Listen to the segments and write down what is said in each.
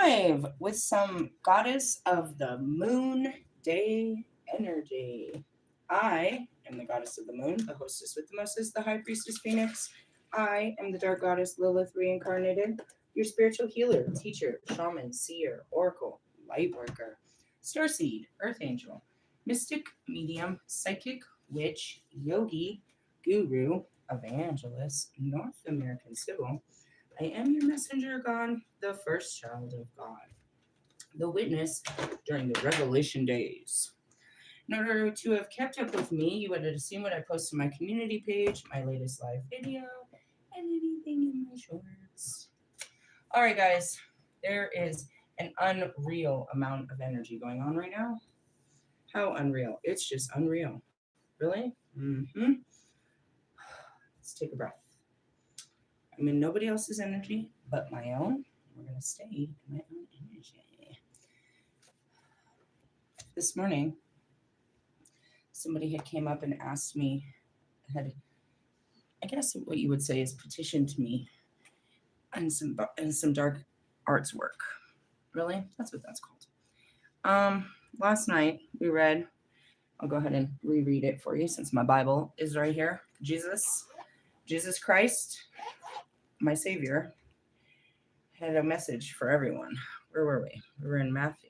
live with some goddess of the moon day energy. I am the goddess of the moon, the hostess with the mostest, the high priestess Phoenix. I am the dark goddess Lilith reincarnated, your spiritual healer, teacher, shaman, seer, oracle, light worker, starseed, earth angel, mystic, medium, psychic, witch, yogi, guru, evangelist, North American civil. I am your messenger, God, the first child of God, the witness during the revelation days. In order to have kept up with me, you would have seen what I post on my community page, my latest live video, and anything in my shorts. All right, guys, there is an unreal amount of energy going on right now. How unreal? It's just unreal. Really? Let's take a breath. I'm in nobody else's energy but my own. We're going to stay in my own energy. This morning, somebody had came up and asked me, I guess what you would say is petitioned me and some dark arts work. Really? That's what that's called. Last night we read, I'll go ahead and reread it for you since my Bible is right here. Jesus Christ, my Savior, had a message for everyone. Where were we? We were in Matthew.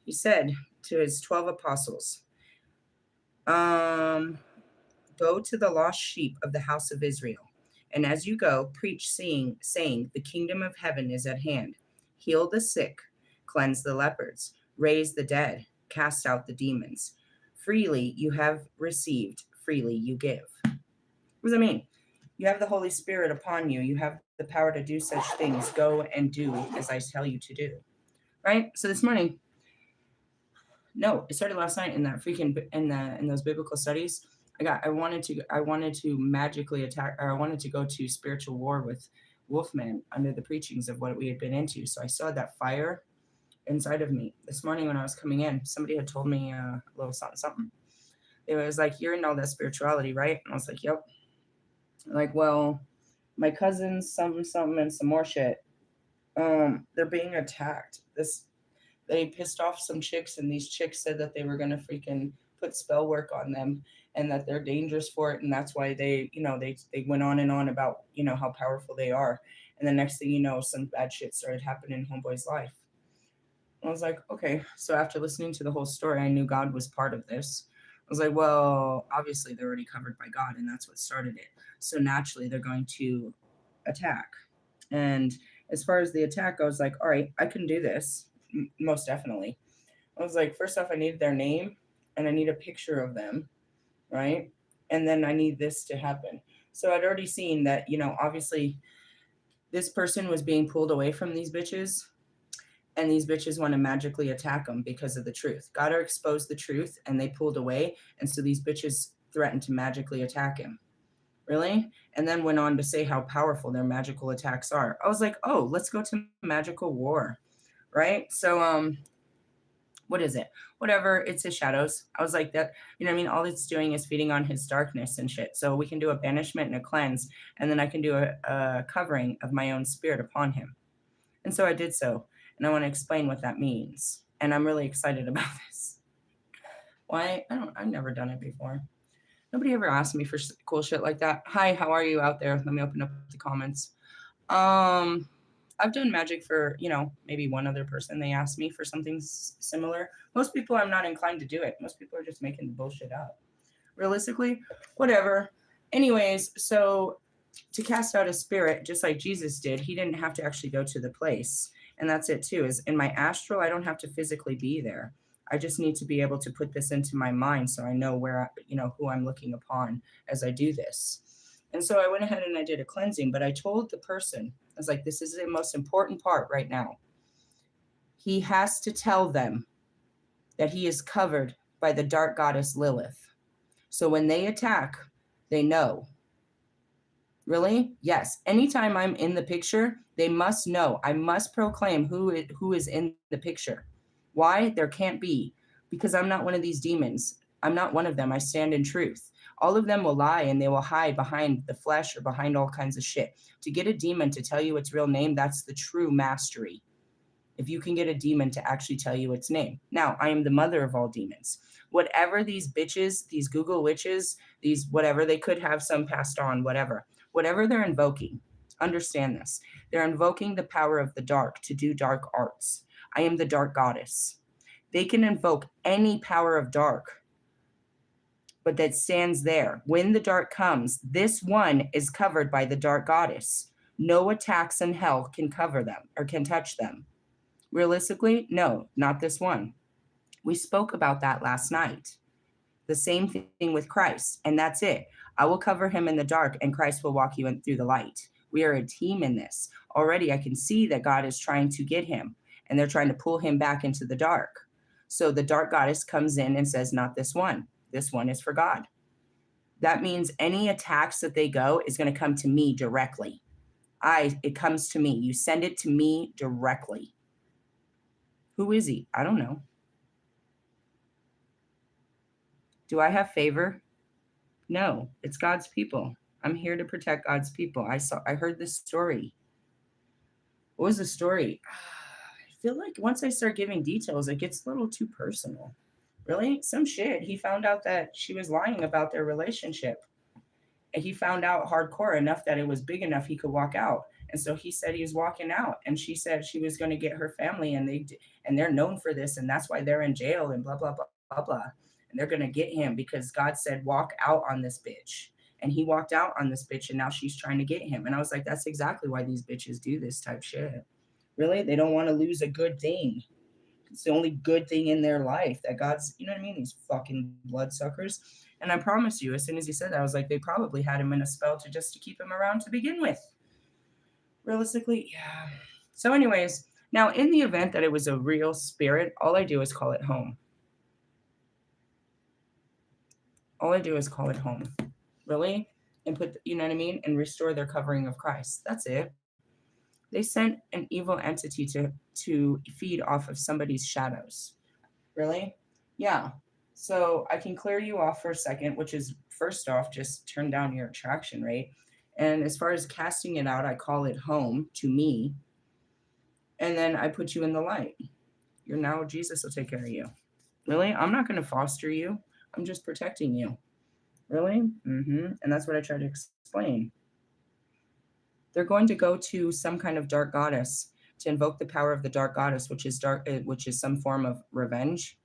He said to his 12 apostles, go to the lost sheep of the house of Israel. And as you go, preach, saying, the kingdom of heaven is at hand. Heal the sick, cleanse the lepers, raise the dead, cast out the demons. Freely you have received, freely you give. What does that mean? You have the Holy Spirit upon you. You have the power to do such things. Go and do as I tell you to do. Right? So this morning, no, it started last night in that freaking in those biblical studies. I wanted to magically attack, or I wanted to go to spiritual war with Wolfman under the preachings of what we had been into. So I saw that fire inside of me. This morning when I was coming in, somebody had told me a little something. It was like, you're in all that spirituality, right? And I was like, yep. Like, well, my cousins, something, and some more shit. They're being attacked. They pissed off some chicks, and these chicks said that they were gonna freaking put spell work on them, and that they're dangerous for it, and that's why they went on and on about how powerful they are. And the next thing you know, some bad shit started happening in Homeboy's life. I was like, okay. So after listening to the whole story, I knew God was part of this. I was like, well, obviously they're already covered by God, and that's what started it. So naturally, they're going to attack. And as far as the attack, I was like, all right, I can do this. Most definitely. I was like, first off, I need their name, and I need a picture of them, right? And then I need this to happen. So I'd already seen that, obviously this person was being pulled away from these bitches, and these bitches want to magically attack them because of the truth. God exposed the truth, and they pulled away, and so these bitches threatened to magically attack him. Really? And then went on to say how powerful their magical attacks are. I was like, oh, let's go to magical war, right? So what is it? Whatever, it's his shadows. I was like, that, all it's doing is feeding on his darkness and shit. So we can do a banishment and a cleanse, and then I can do a covering of my own spirit upon him. And so I did so. And I want to explain what that means. And I'm really excited about this. Why? I've never done it before. Nobody ever asked me for cool shit like that. Hi, how are you out there? Let me open up the comments. I've done magic for, maybe one other person. They asked me for something similar. Most people, I'm not inclined to do it. Most people are just making the bullshit up. Realistically, whatever. Anyways, so to cast out a spirit, just like Jesus did, he didn't have to actually go to the place. And that's it too, is in my astral, I don't have to physically be there. I just need to be able to put this into my mind so I know where, who I'm looking upon as I do this. And so I went ahead and I did a cleansing, but I told the person, I was like, this is the most important part right now. He has to tell them that he is covered by the dark goddess Lilith. So when they attack, they know. Really? Yes. Anytime I'm in the picture, they must know. I must proclaim who is in the picture. Why? There can't be. Because I'm not one of these demons. I'm not one of them. I stand in truth. All of them will lie, and they will hide behind the flesh or behind all kinds of shit. To get a demon to tell you its real name, that's the true mastery. If you can get a demon to actually tell you its name. Now, I am the mother of all demons. Whatever these bitches, these Google witches, these whatever, they could have some passed on, whatever they're invoking, understand this. They're invoking the power of the dark to do dark arts. I am the dark goddess. They can invoke any power of dark, but that stands there. When the dark comes, this one is covered by the dark goddess. No attacks in hell can cover them or can touch them. Realistically, no, not this one. We spoke about that last night. The same thing with Christ, and that's it. I will cover him in the dark, and Christ will walk you in through the light. We are a team in this. Already, I can see that God is trying to get him, and they're trying to pull him back into the dark. So the dark goddess comes in and says, not this one. This one is for God. That means any attacks that they go is going to come to me directly. It comes to me. You send it to me directly. Who is he? I don't know. Do I have favor? No, it's God's people. I'm here to protect God's people. I heard this story. What was the story? I feel like once I start giving details, it gets a little too personal. Really? Some shit. He found out that she was lying about their relationship. And he found out hardcore enough that it was big enough he could walk out. And so he said he was walking out, and she said she was going to get her family, and they're known for this, and that's why they're in jail and blah blah blah blah blah. And they're going to get him because God said walk out on this bitch. And he walked out on this bitch, and now she's trying to get him. And I was like, that's exactly why these bitches do this type shit. Really? They don't want to lose a good thing. It's the only good thing in their life that God's, you know what I mean? These fucking bloodsuckers. And I promise you, as soon as he said that, I was like, they probably had him in a spell to keep him around to begin with. Realistically, yeah. So anyways, now in the event that it was a real spirit, all I do is call it home. All I do is call it home. Really? And put, you know what I mean? And restore their covering of Christ. That's it. They sent an evil entity to feed off of somebody's shadows. Really? Yeah. So I can clear you off for a second, which is first off, just turn down your attraction rate. And as far as casting it out, I call it home to me. And then I put you in the light. You're now, Jesus will take care of you. Really? I'm not going to foster you. I'm just protecting you. Really? And that's what I try to explain. They're going to go to some kind of dark goddess to invoke the power of the dark goddess, which is some form of revenge,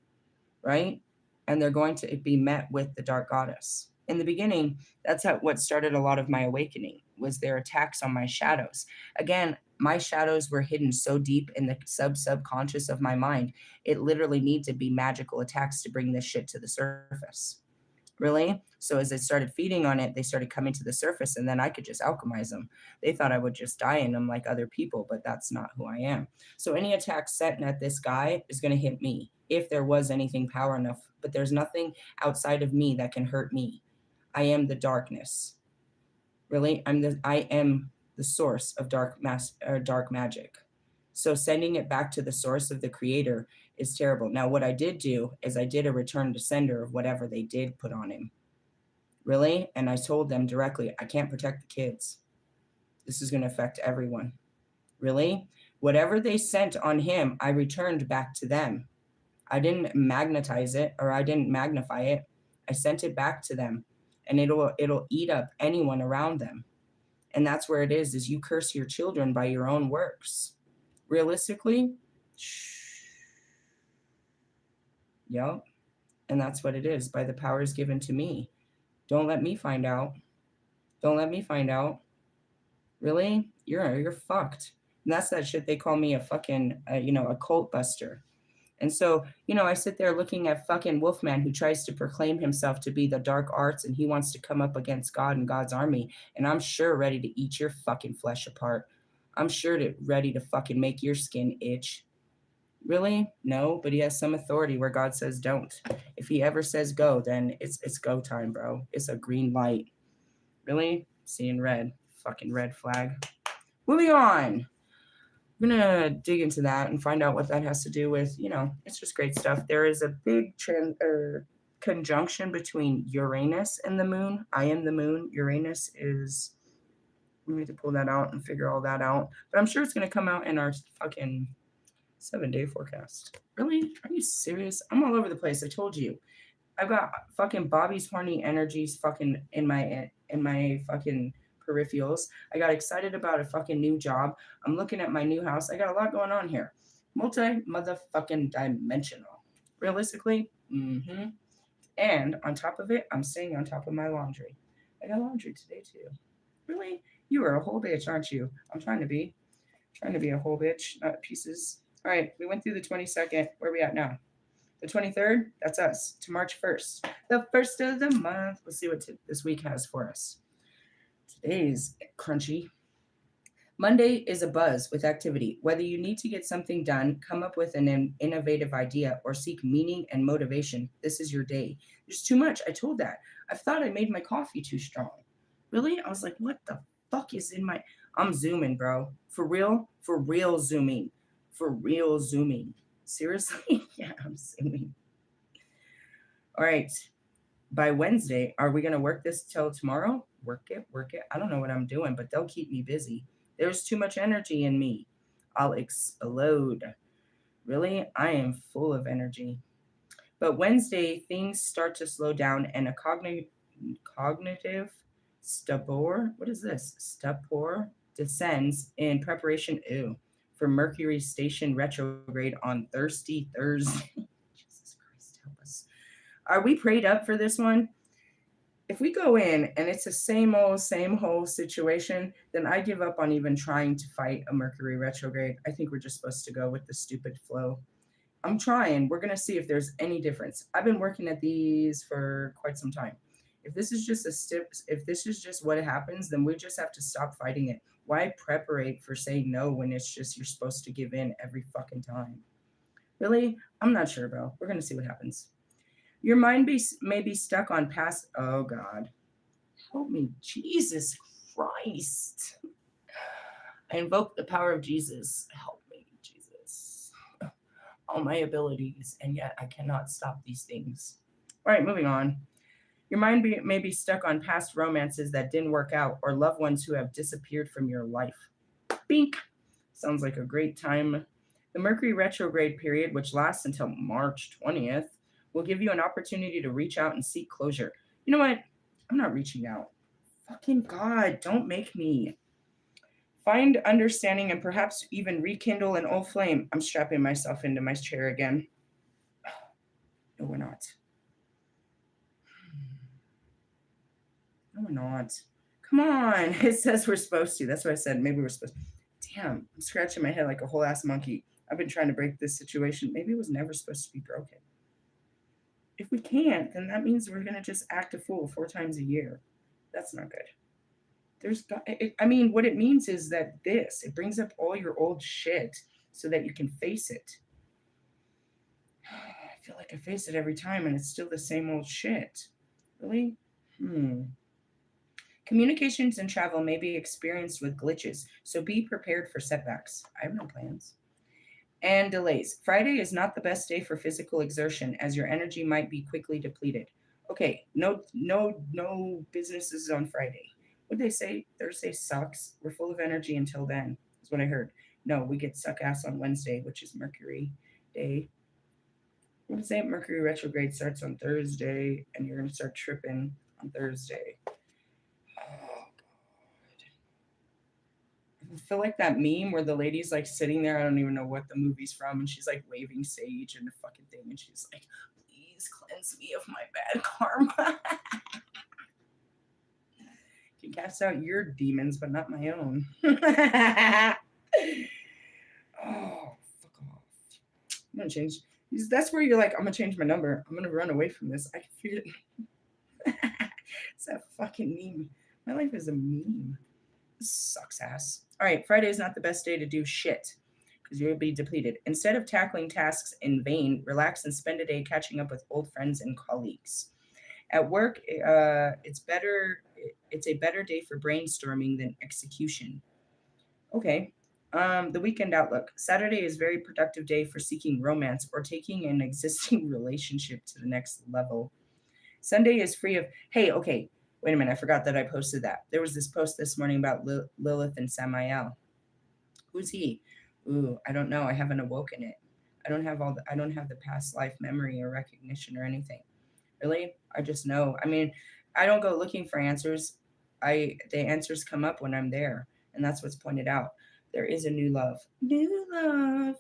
right? And they're going to be met with the dark goddess. In the beginning, that's what started a lot of my awakening, was their attacks on my shadows. Again, my shadows were hidden so deep in the subconscious of my mind, it literally needed to be magical attacks to bring this shit to the surface. Really? So as I started feeding on it, they started coming to the surface, and then I could just alchemize them. They thought I would just die in them like other people, but that's not who I am. So any attack set at this guy is going to hit me if there was anything power enough, but there's nothing outside of me that can hurt me. I am the darkness. Really? I am the source of dark magic. So sending it back to the source of the creator is terrible. Now, what I did do is I did a return to sender of whatever they did put on him. Really? And I told them directly, I can't protect the kids. This is going to affect everyone. Really? Whatever they sent on him, I returned back to them. I didn't magnetize it, or I didn't magnify it. I sent it back to them, and it'll eat up anyone around them. And that's where it is you curse your children by your own works. Realistically, yep. And that's what it is, by the powers given to me. Don't let me find out. Don't let me find out. Really? You're fucked. And that's that shit they call me a fucking, a cult buster. And so, I sit there looking at fucking Wolfman, who tries to proclaim himself to be the dark arts, and he wants to come up against God and God's army. And I'm sure ready to eat your fucking flesh apart. I'm sure ready to fucking make your skin itch. Really? No, but he has some authority where God says don't. If he ever says go, then it's go time, bro. It's a green light. Really? Seeing red. Fucking red flag. Moving on. I'm going to dig into that and find out what that has to do with, it's just great stuff. There is a big conjunction between Uranus and the moon. I am the moon. Uranus is, we need to pull that out and figure all that out. But I'm sure it's going to come out in our fucking 7-day forecast. Really? Are you serious? I'm all over the place. I told you. I've got fucking Bobby's horny energies fucking in my fucking peripherals. I got excited about a fucking new job. I'm looking at my new house. I got a lot going on here. Multi motherfucking dimensional. Realistically, and on top of it, I'm staying on top of my laundry. I got laundry today too. Really? You are a whole bitch, aren't you? I'm trying to be. Trying to be a whole bitch, not pieces. All right, we went through the 22nd. Where are we at now? The 23rd, that's us, to March 1st. The first of the month. Let's see what this week has for us. Today's crunchy. Monday is a buzz with activity. Whether you need to get something done, come up with an innovative idea, or seek meaning and motivation, this is your day. There's too much. I told that. I thought I made my coffee too strong. Really? I was like, what the fuck is in my. I'm zooming, bro. For real? For real zooming. For real zooming. Seriously? Yeah, I'm zooming. All right. By Wednesday, are we going to work this till tomorrow? Work it, work it. I don't know what I'm doing, but they'll keep me busy. There's too much energy in me. I'll explode. Really? I am full of energy. But Wednesday, things start to slow down and a cognitive stupor, what is this? Stupor descends in preparation, for Mercury station retrograde on Thursday. Jesus Christ, help us. Are we prayed up for this one? If we go in and it's the same whole situation, then I give up on even trying to fight a Mercury retrograde. I think we're just supposed to go with the stupid flow. I'm trying. We're going to see if there's any difference. I've been working at these for quite some time. If this is just if this is just what happens, then we just have to stop fighting it. Why preparate for saying no when it's just you're supposed to give in every fucking time? Really? I'm not sure, bro. We're going to see what happens. Your mind may be stuck on past. Oh, God. Help me. Jesus Christ. I invoke the power of Jesus. Help me, Jesus. All my abilities, and yet I cannot stop these things. All right, moving on. Your mind may be stuck on past romances that didn't work out or loved ones who have disappeared from your life. Bink. Sounds like a great time. The Mercury retrograde period, which lasts until March 20th, will give you an opportunity to reach out and seek closure. You know what? I'm not reaching out. Fucking God, don't make me. Find understanding and perhaps even rekindle an old flame. I'm strapping myself into my chair again. No, we're not. No, we're not. Come on. It says we're supposed to. That's what I said. Maybe we're supposed to. Damn, I'm scratching my head like a whole ass monkey. I've been trying to break this situation. Maybe it was never supposed to be broken. If we can't, then that means we're going to just act a fool 4 times a year. That's not good. What it means is that it brings up all your old shit so that you can face it. I feel like I face it every time and it's still the same old shit. Really? Communications and travel may be experienced with glitches, so be prepared for setbacks. I have no plans. And delays. Friday is not the best day for physical exertion as your energy might be quickly depleted. Okay, no businesses on Friday. What'd they say? Thursday sucks. We're full of energy until then, is what I heard. No, we get suck ass on Wednesday, which is Mercury Day. What did it say? Mercury retrograde starts on Thursday, and you're going to start tripping on Thursday. I feel like that meme where the lady's like sitting there. I don't even know what the movie's from, and she's like waving sage and the fucking thing, and she's like, "Please cleanse me of my bad karma." Can cast out your demons, but not my own. Oh, fuck off! I'm gonna change. That's where you're like, I'm gonna change my number. I'm gonna run away from this. I can feel it. It's that fucking meme. My life is a meme. This sucks ass. All right, Friday is not the best day to do shit because you'll be depleted. Instead of tackling tasks in vain, relax and spend a day catching up with old friends and colleagues. At work, it's a better day for brainstorming than execution. Okay. The weekend outlook. Saturday is a very productive day for seeking romance or taking an existing relationship to the next level. Sunday is free of, hey, okay, wait a minute, I forgot that I posted that. There was this post this morning about Lilith and Samael. Who's he? Ooh, I don't know. I haven't awoken it. I don't have the past life memory or recognition or anything. Really? I just know. I mean, I don't go looking for answers. The answers come up when I'm there, and that's what's pointed out. There is a new love. New love.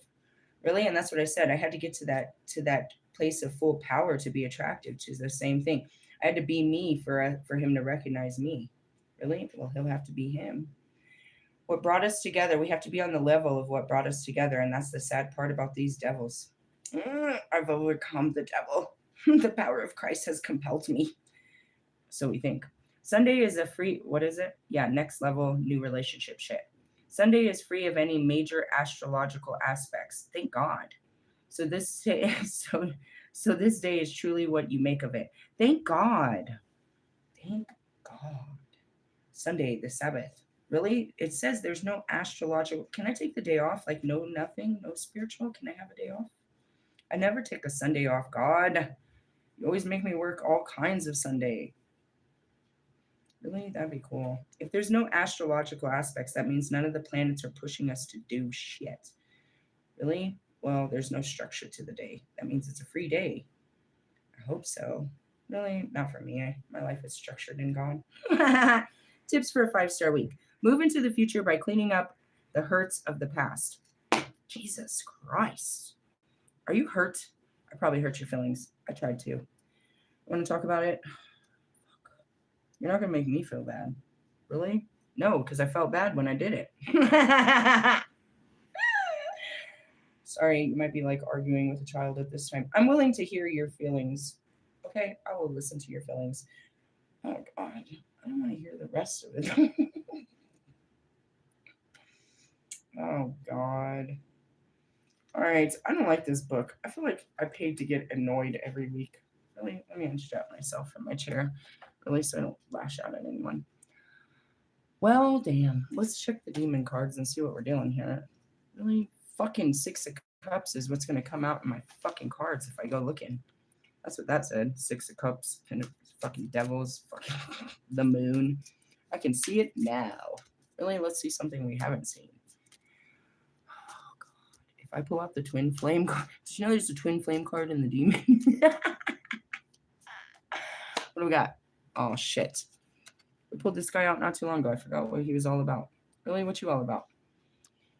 Really? And that's what I said. I had to get to that place of full power to be attractive to the same thing. I had to be me for him to recognize me. Really? Well, he'll have to be him. What brought us together, we have to be on the level of what brought us together, and that's the sad part about these devils. I've overcome the devil. The power of Christ has compelled me. So we think. Sunday is a free, what is it? Yeah, next level new relationship shit. Sunday is free of any major astrological aspects. Thank God. So this so this day is truly what you make of it. Thank God. Thank God. Sunday, the Sabbath. Really? It says there's no astrological. Can I take the day off? Like no nothing, no spiritual? Can I have a day off? I never take a Sunday off, God. You always make me work all kinds of Sunday. Really? That'd be cool. If there's no astrological aspects, that means none of the planets are pushing us to do shit. Really? Well, there's no structure to the day. That means it's a free day. I hope so. Really? Not for me. My life is structured and gone. Tips for a 5-star week. Move into the future by cleaning up the hurts of the past. Jesus Christ. Are you hurt? I probably hurt your feelings. I tried to. Want to talk about it? You're not going to make me feel bad. Really? No, because I felt bad when I did it. Sorry, you might be like arguing with a child at this time. I'm willing to hear your feelings. Okay, I will listen to your feelings. Oh, God. I don't want to hear the rest of it. Oh, God. All right, I don't like this book. I feel like I paid to get annoyed every week. Really? Let me unstrap myself from my chair. Really, so I don't lash out at anyone. Well, damn. Let's check the demon cards and see what we're doing here. Really? Fucking 6 of Cups is what's going to come out in my fucking cards if I go looking. That's what that said. 6 of Cups, and fucking devils, fucking the moon. I can see it now. Really? Let's see something we haven't seen. Oh, God. If I pull out the twin flame card. Did you know there's a twin flame card in the demon? What do we got? Oh, shit. We pulled this guy out not too long ago. I forgot what he was all about. Really? What you all about?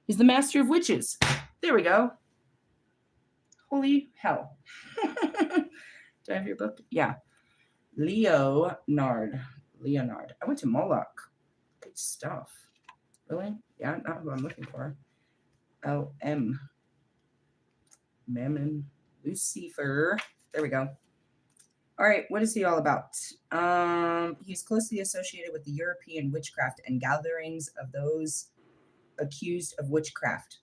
He's the master of witches. There we go. Holy hell. Do I have your book? Yeah. Leonard. I went to Moloch. Good stuff. Really? Yeah, not who I'm looking for. L.M. Mammon. Lucifer. There we go. All right, what is he all about? He's closely associated with the European witchcraft and gatherings of those accused of witchcraft.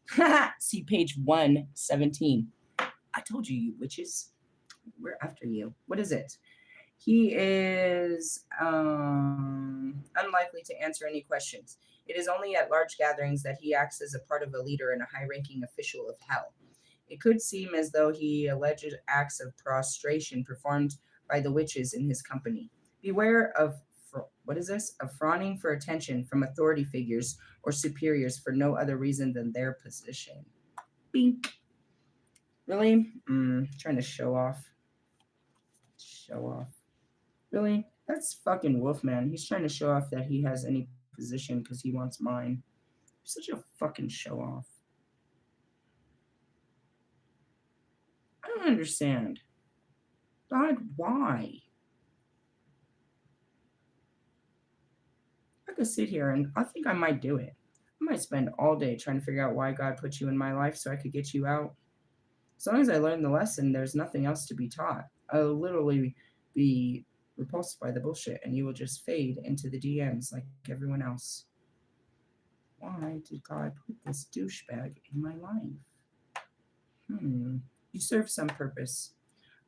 See page 117. I told you, you witches. We're after you. What is it? He is unlikely to answer any questions. It is only at large gatherings that he acts as a part of a leader and a high-ranking official of hell. It could seem as though he alleged acts of prostration performed by the witches in his company. Beware of of fawning for attention from authority figures or superiors for no other reason than their position. Bink. Really? Trying to show off. Really? That's fucking Wolfman. He's trying to show off that he has any position because he wants mine. Such a fucking show off. I don't understand. God, why? I could sit here and I think I might do it. I might spend all day trying to figure out why God put you in my life so I could get you out. As long as I learn the lesson, there's nothing else to be taught. I'll literally be repulsed by the bullshit and you will just fade into the DMs like everyone else. Why did God put this douchebag in my life? You serve some purpose.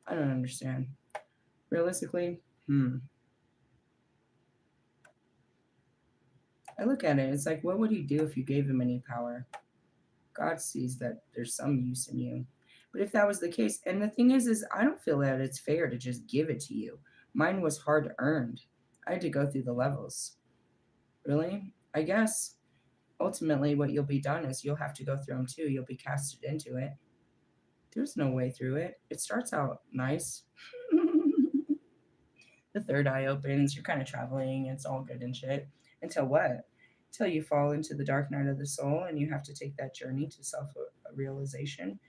I don't understand. Realistically, I look at it, it's like, what would he do if you gave him any power? God sees that there's some use in you. But if that was the case, and the thing is I don't feel that it's fair to just give it to you. Mine was hard earned. I had to go through the levels. Really? I guess ultimately what you'll be done is you'll have to go through them too. You'll be casted into it. There's no way through it. It starts out nice. The third eye opens, you're kind of traveling, it's all good and shit. Until what? Until you fall into the dark night of the soul and you have to take that journey to self realization.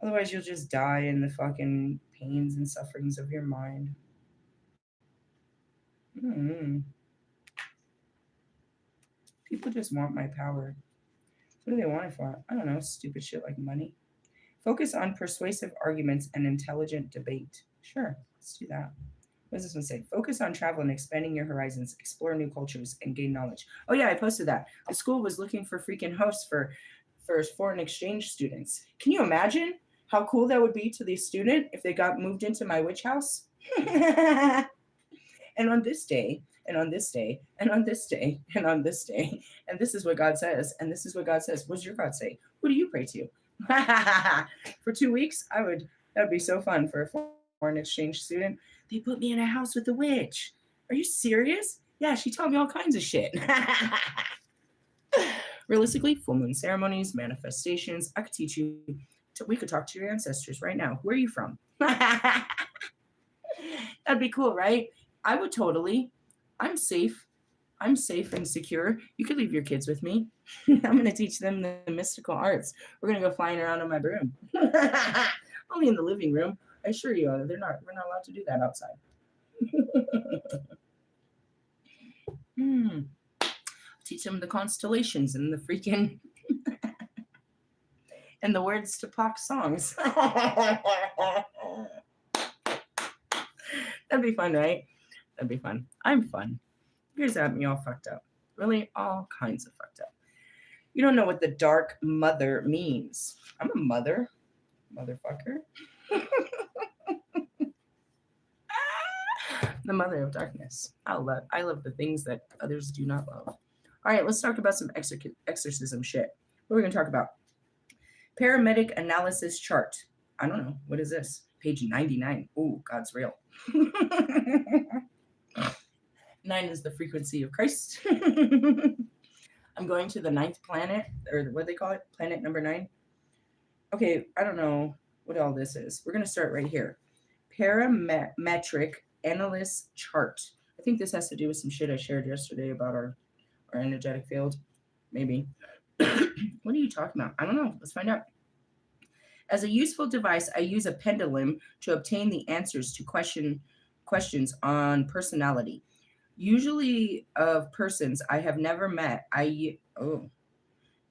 Otherwise, you'll just die in the fucking pains and sufferings of your mind. Mm. People just want my power. What do they want it for? I don't know, stupid shit like money. Focus on persuasive arguments and intelligent debate. Sure, let's do that. What does this one say? Focus on travel and expanding your horizons, explore new cultures, and gain knowledge. Oh yeah, I posted that. The school was looking for freaking hosts for foreign exchange students. Can you imagine how cool that would be to the student if they got moved into my witch house? And on this day, and on this day, and on this day, and on this day, and this is what God says, and this is what God says. What does your God say? Who do you pray to? For 2 weeks, that would be so fun for a foreign exchange student. They put me in a house with a witch. Are you serious? Yeah, she taught me all kinds of shit. Realistically, full moon ceremonies, manifestations. I could teach you. We could talk to your ancestors right now. Where are you from? That'd be cool, right? I would totally. I'm safe. I'm safe and secure. You could leave your kids with me. I'm going to teach them the mystical arts. We're going to go flying around on my broom. Only in the living room. I assure you, we're not allowed to do that outside. Teach them the constellations and the freaking and the words to Pac's songs. That'd be fun, right? That'd be fun. I'm fun. Here's at me all fucked up. Really, all kinds of fucked up. You don't know what the dark mother means. I'm a mother, motherfucker. The mother of darkness. I love the things that others do not love. All right, let's talk about some exorcism shit. What are we going to talk about? Paramedic analysis chart. I don't know. What is this? Page 99. Ooh, God's real. 9 is the frequency of Christ. I'm going to the 9th planet, or what do they call it? Planet number 9. Okay, I don't know what all this is. We're going to start right here. Parametric analyst chart. I think this has to do with some shit I shared yesterday about our energetic field. Maybe. What are you talking about? I don't know. Let's find out. As a useful device, I use a pendulum to obtain the answers to questions on personality. Usually of persons I have never met,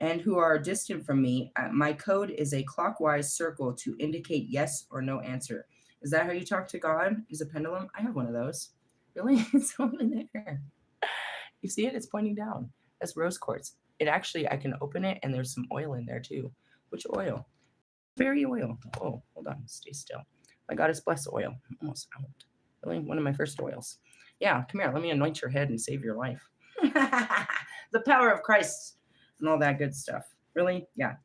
and who are distant from me. My code is a clockwise circle to indicate yes or no answer. Is that how you talk to God? Is a pendulum? I have one of those. Really? It's over there. You see it? It's pointing down. That's rose quartz. It actually, I can open it and there's some oil in there too. Which oil? Berry oil. Oh, hold on. Stay still. My goddess bless oil. I'm almost out. Really? One of my first oils. Yeah, come here. Let me anoint your head and save your life. The power of Christ and all that good stuff. Really? Yeah.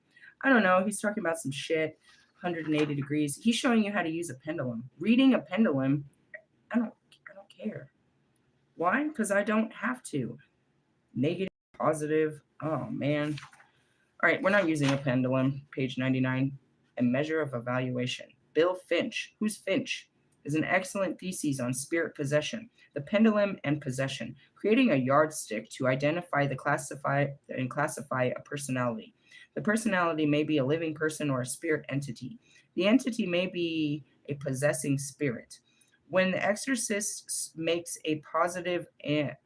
I don't know. He's talking about some shit. 180 degrees. He's showing you how to use a pendulum. Reading a pendulum, I don't care. Why? Because I don't have to. Negative, positive. Oh, man. All right, we're not using a pendulum. Page 99. A measure of evaluation. Bill Finch. Who's Finch? Is an excellent thesis on spirit possession, the pendulum and possession, creating a yardstick to identify classify a personality. The personality may be a living person or a spirit entity. The entity may be a possessing spirit. When the exorcist makes a positive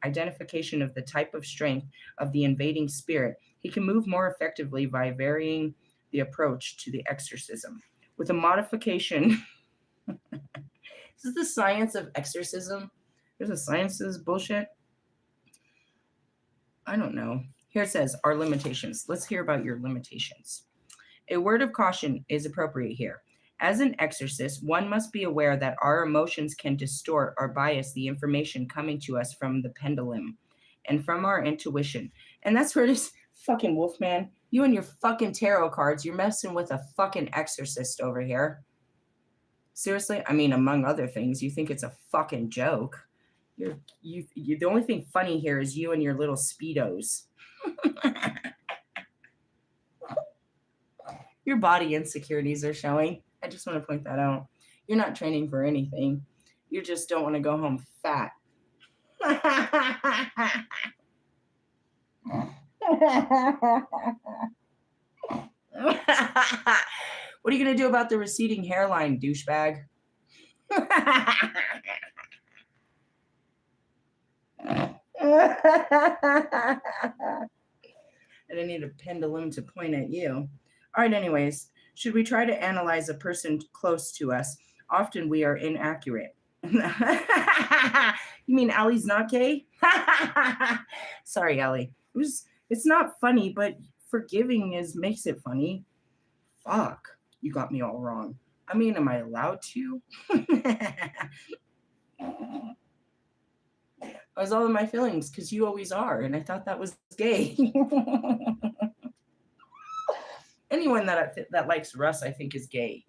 identification of the type of strength of the invading spirit, he can move more effectively by varying the approach to the exorcism. With a modification, this is the science of exorcism. There's a science to this bullshit. I don't know. Here it says, our limitations. Let's hear about your limitations. A word of caution is appropriate here. As an exorcist, one must be aware that our emotions can distort or bias the information coming to us from the pendulum and from our intuition. And that's where this fucking Wolfman, you and your fucking tarot cards, you're messing with a fucking exorcist over here. Seriously? I mean, among other things, you think it's a fucking joke. You the only thing funny here is you and your little Speedos. Your body insecurities are showing. I just want to point that out. You're not training for anything. You just don't want to go home fat. What are you going to do about the receding hairline, douchebag? I didn't need a pendulum to point at you. All right, anyways, should we try to analyze a person close to us? Often we are inaccurate. You mean Allie's not gay? Sorry, Allie. It's not funny, but forgiving makes it funny. Fuck, you got me all wrong. I mean, am I allowed to? I was all in my feelings because you always are, and I thought that was gay. Anyone that likes Russ, I think, is gay.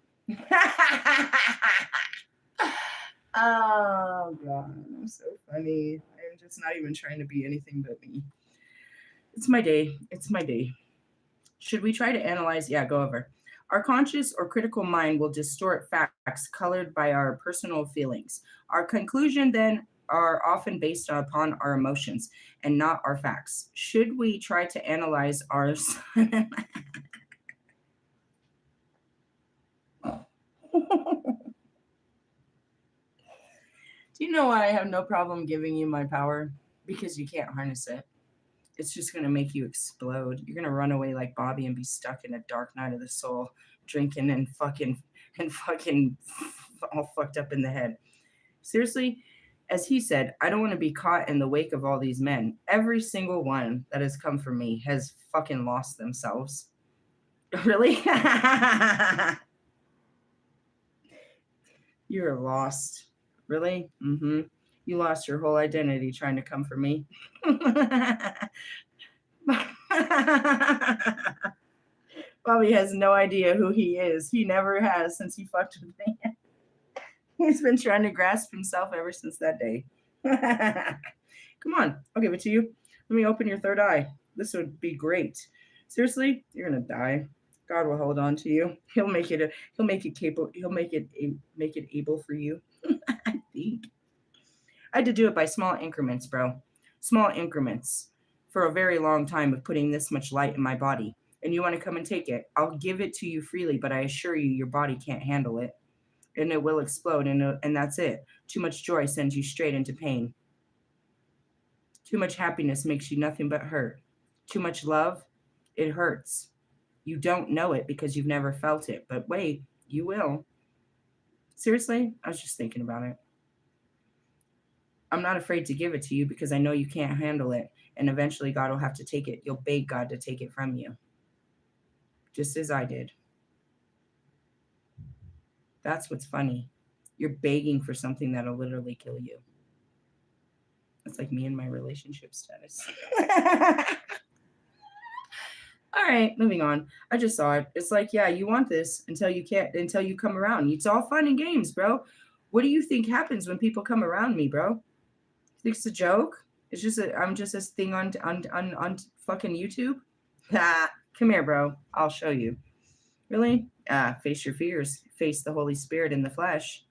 Oh God, I'm so funny. I'm just not even trying to be anything but me. It's my day. It's my day. Should we try to analyze? Yeah, go over. Our conscious or critical mind will distort facts colored by our personal feelings. Our conclusion then are often based upon our emotions and not our facts. Should we try to analyze our Do you know why I have no problem giving you my power? Because you can't harness it. It's just going to make you explode. You're going to run away like Bobby and be stuck in a dark night of the soul, drinking and fucking all fucked up in the head. Seriously, as he said, I don't want to be caught in the wake of all these men. Every single one that has come for me has fucking lost themselves. Really? You're lost. Really? Mm-hmm. You lost your whole identity trying to come for me. Bobby has no idea who he is. He never has since he fucked with me. He's been trying to grasp himself ever since that day. Come on, I'll give it to you. Let me open your third eye. This would be great. Seriously, you're gonna die. God will hold on to you. He'll make it capable. He'll make it able for you. I think. I had to do it by small increments, bro. Small increments for a very long time of putting this much light in my body. And you want to come and take it? I'll give it to you freely, but I assure you, your body can't handle it. And it will explode, and that's it. Too much joy sends you straight into pain. Too much happiness makes you nothing but hurt. Too much love, it hurts. You don't know it because you've never felt it, but wait, you will. Seriously, I was just thinking about it. I'm not afraid to give it to you because I know you can't handle it, and eventually God will have to take it. You'll beg God to take it from you, just as I did. That's what's funny. You're begging for something that'll literally kill you. That's like me and my relationship status. All right, moving on. I just saw it. It's like, yeah, you want this until you come around. It's all fun and games, bro. What do you think happens when people come around me, bro? Think it's a joke? I'm just this thing on fucking YouTube. Come here, bro. I'll show you. Really? Face your fears. Face the Holy Spirit in the flesh.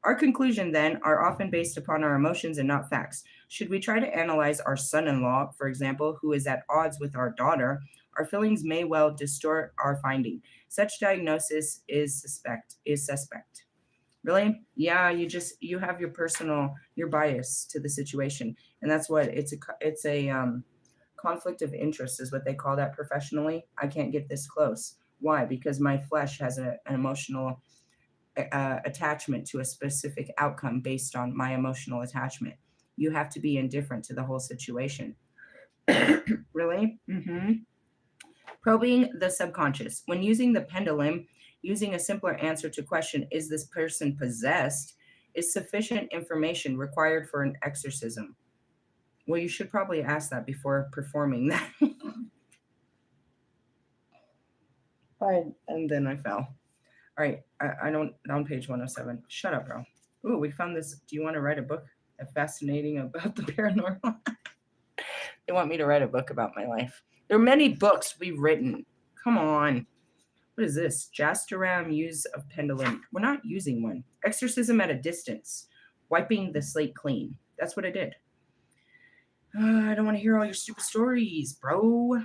Our conclusion, then, are often based upon our emotions and not facts. Should we try to analyze our son-in-law, for example, who is at odds with our daughter, our feelings may well distort our finding. Such diagnosis is suspect. Really? Yeah, you have your bias to the situation, and that's what it's a conflict of interest is what they call that professionally. I can't get this close. Why? Because my flesh has an emotional attachment to a specific outcome based on my emotional attachment. You have to be indifferent to the whole situation. Really? Mm-hmm. Probing the subconscious. When using the pendulum, using a simpler answer to question, is this person possessed, is sufficient information required for an exorcism? Well, you should probably ask that before performing that. And then I fell. All right, I don't, on page 107. Shut up, bro. Ooh, we found this. Do you want to write a book fascinating about the paranormal? They want me to write a book about my life. There are many books we've written. Come on. What is this? Jastoram use of pendulum. We're not using one. Exorcism at a distance. Wiping the slate clean. That's what I did. I don't want to hear all your stupid stories, bro.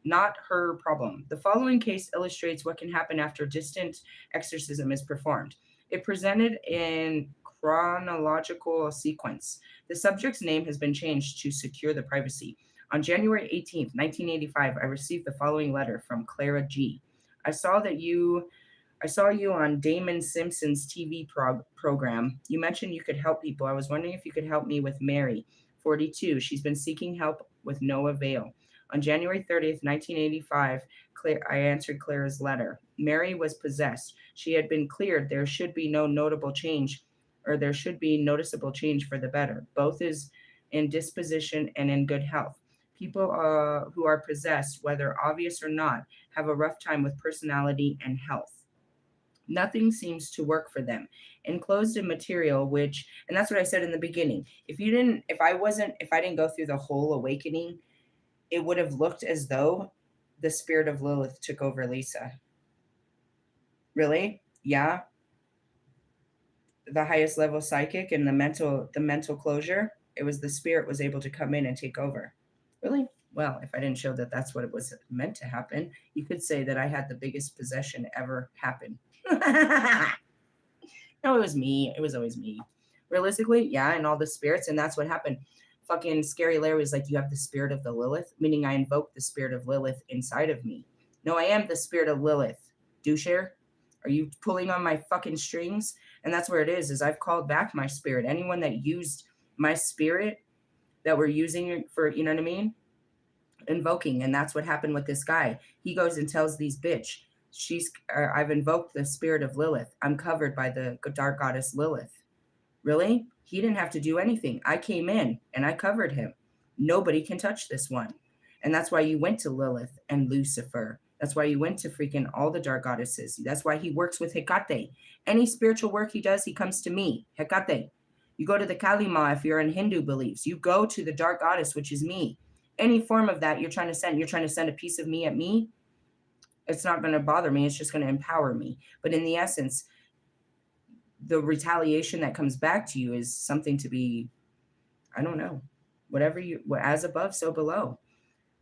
Not her problem. The following case illustrates what can happen after distant exorcism is performed. It presented in chronological sequence. The subject's name has been changed to secure the privacy. On January 18th, 1985, I received the following letter from Clara G. I saw you on Damon Simpson's TV program. You mentioned you could help people. I was wondering if you could help me with Mary, 42. She's been seeking help with no avail. On January 30th, 1985, I answered Clara's letter. Mary was possessed. She had been cleared. There should be no notable change, or there should be noticeable change for the better. Both is in disposition and in good health. People who are possessed, whether obvious or not, have a rough time with personality and health. Nothing seems to work for them. Enclosed in material, which, and that's what I said in the beginning. If I didn't go through the whole awakening, it would have looked as though the spirit of Lilith took over Lisa. Really? Yeah. The highest level psychic and the mental closure, it was the spirit was able to come in and take over. Really? Well, if I didn't show that that's what it was meant to happen, you could say that I had the biggest possession ever happen. No, it was me. It was always me. Realistically, yeah, and all the spirits, and that's what happened. Fucking Scary Larry was like, you have the spirit of the Lilith, meaning I invoked the spirit of Lilith inside of me. No, I am the spirit of Lilith. Doucher, are you pulling on my fucking strings? And that's where it is I've called back my spirit. Anyone that used my spirit that we're using it for, you know what I mean? Invoking. And that's what happened with this guy. He goes and tells these bitch, I've invoked the spirit of Lilith. I'm covered by the dark goddess Lilith. Really? He didn't have to do anything. I came in and I covered him. Nobody can touch this one. And that's why you went to Lilith and Lucifer. That's why you went to freaking all the dark goddesses. That's why he works with Hecate. Any spiritual work he does, he comes to me, Hecate. You go to the Kalima if you're in Hindu beliefs. You go to the dark goddess, which is me. Any form of that you're trying to send a piece of me at me, it's not going to bother me. It's just going to empower me. But in the essence, the retaliation that comes back to you is something to be, I don't know, as above, so below.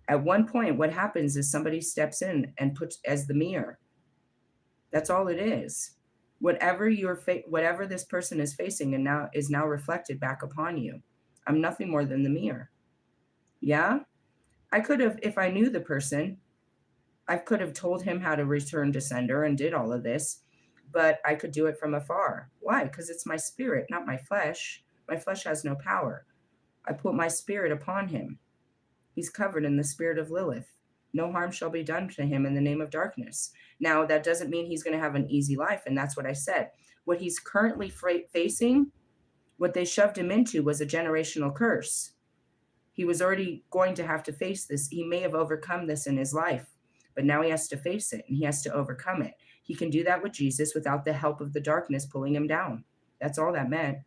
At one point, what happens is somebody steps in and puts as the mirror. That's all it is. Whatever this person is facing and now is now reflected back upon you. I'm nothing more than the mirror. Yeah. I could have, if I knew the person, I could have told him how to return to sender and did all of this, but I could do it from afar. Why? Because it's my spirit, not my flesh. My flesh has no power. I put my spirit upon him. He's covered in the spirit of Lilith. No harm shall be done to him in the name of darkness. Now, that doesn't mean he's going to have an easy life, and that's what I said. What he's currently facing, what they shoved him into was a generational curse. He was already going to have to face this. He may have overcome this in his life, but now he has to face it and he has to overcome it. He can do that with Jesus without the help of the darkness pulling him down. That's all that meant.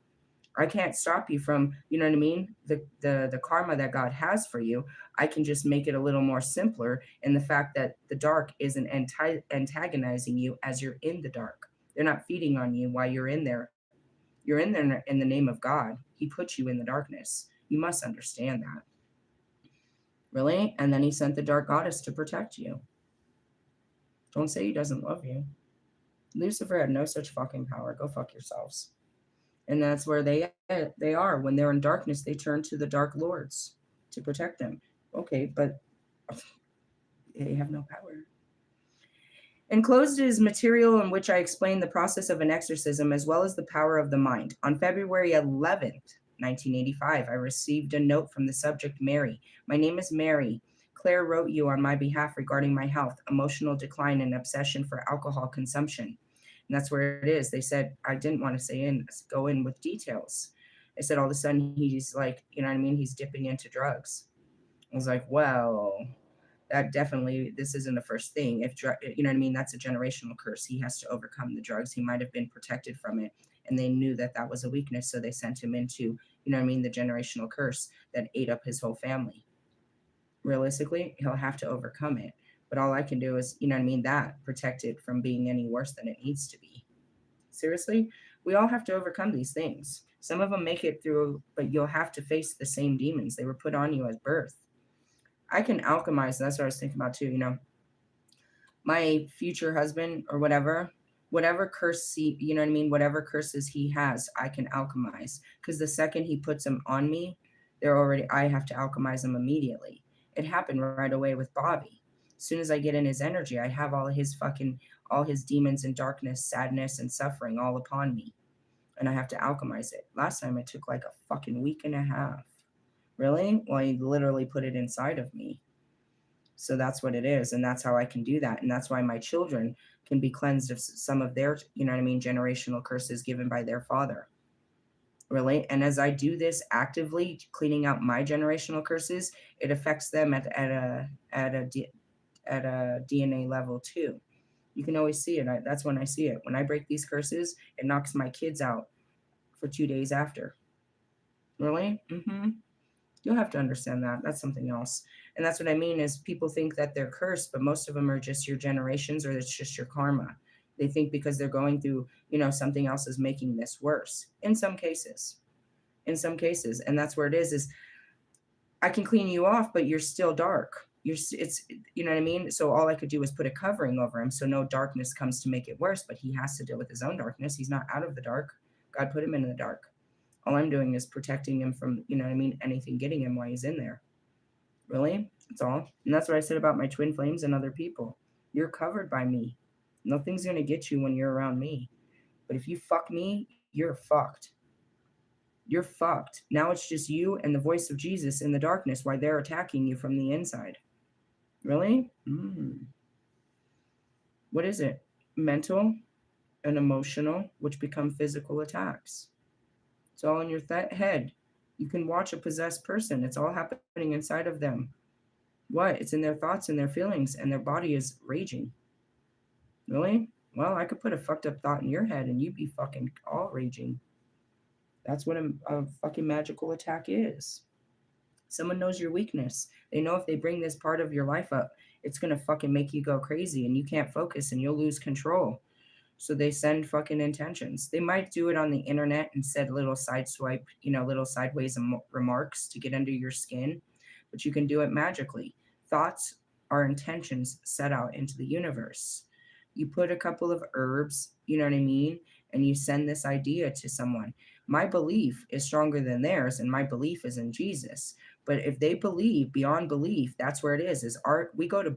I can't stop you from, you know what I mean? The karma that God has for you. I can just make it a little more simpler in the fact that the dark isn't antagonizing you as you're in the dark. They're not feeding on you while you're in there. You're in there in the name of God. He put you in the darkness. You must understand that. Really? And then he sent the dark goddess to protect you. Don't say he doesn't love you. Lucifer had no such fucking power. Go fuck yourselves. And that's where they are. When they're in darkness, they turn to the dark lords to protect them. Okay, but they have no power. Enclosed is material in which I explain the process of an exorcism as well as the power of the mind. On February 11th, 1985, I received a note from the subject, Mary. My name is Mary. Claire wrote you on my behalf regarding my health, emotional decline, and obsession for alcohol consumption. And that's where it is. They said, I didn't want to go in with details. I said, all of a sudden, he's like, you know what I mean? He's dipping into drugs. I was like, well, that definitely, this isn't the first thing. If, you know what I mean? That's a generational curse. He has to overcome the drugs. He might have been protected from it. And they knew that that was a weakness. So they sent him into, you know what I mean? The generational curse that ate up his whole family. realistically, he'll have to overcome it. But all I can do is, you know what I mean, that protect it from being any worse than it needs to be. Seriously, we all have to overcome these things. Some of them make it through, but you'll have to face the same demons. They were put on you at birth. I can alchemize. That's what I was thinking about too. You know, my future husband or whatever curse he, you know what I mean, whatever curses he has, I can alchemize. Because the second he puts them on me, I have to alchemize them immediately. It happened right away with Bobby. As soon as I get in his energy, I have all his demons and darkness, sadness, and suffering all upon me. And I have to alchemize it. Last time it took like a fucking week and a half. Really? Well, he literally put it inside of me. So that's what it is. And that's how I can do that. And that's why my children can be cleansed of some of their, you know what I mean, generational curses given by their father. Really. And as I do this actively, cleaning out my generational curses, it affects them at a DNA level too. You can always see it. That's when I see it. When I break these curses, it knocks my kids out for 2 days after. Really? Mm-hmm. You'll have to understand that. That's something else. And that's what I mean is people think that they're cursed, but most of them are just your generations or it's just your karma. They think because they're going through, you know, something else is making this worse in some cases. In some cases. And that's where it is I can clean you off, but you're still dark. It's, you know what I mean? So all I could do was put a covering over him so no darkness comes to make it worse, but he has to deal with his own darkness. He's not out of the dark. God put him in the dark. All I'm doing is protecting him from, you know what I mean, anything getting him while he's in there. Really? That's all. And that's what I said about my twin flames and other people. You're covered by me. Nothing's going to get you when you're around me. But if you fuck me, you're fucked. You're fucked. Now it's just you and the voice of Jesus in the darkness while they're attacking you from the inside. Really? What is it? Mental and emotional, which become physical attacks. It's all in your head. You can watch a possessed person. It's all happening inside of them. What? It's in their thoughts and their feelings, and their body is raging. Really? Well, I could put a fucked up thought in your head, and you'd be fucking all raging. That's what a fucking magical attack is. Someone knows your weakness. They know if they bring this part of your life up, it's going to fucking make you go crazy, and you can't focus, and you'll lose control. So they send fucking intentions. They might do it on the internet and said little sideswipe, you know, little sideways remarks to get under your skin, but you can do it magically. Thoughts are intentions set out into the universe. You put a couple of herbs, you know what I mean, and you send this idea to someone. My belief is stronger than theirs, and my belief is in Jesus. But if they believe beyond belief, that's where it is art. We go to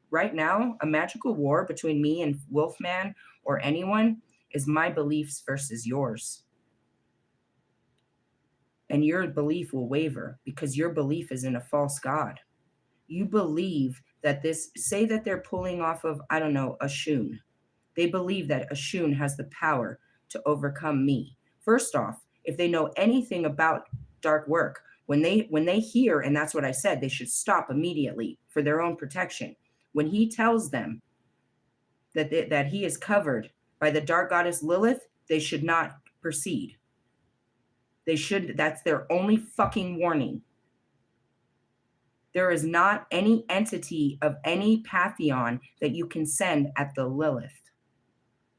right now, a magical war between me and Wolfman or anyone is my beliefs versus yours. And your belief will waver because your belief is in a false God. You believe that say that they're pulling off of, I don't know, Oshun. They believe that Oshun has the power to overcome me. First off, if they know anything about dark work, when they hear, and that's what I said, they should stop immediately for their own protection. When he tells them that he is covered by the dark goddess Lilith, they should not proceed. That's their only fucking warning. There is not any entity of any pantheon that you can send at the Lilith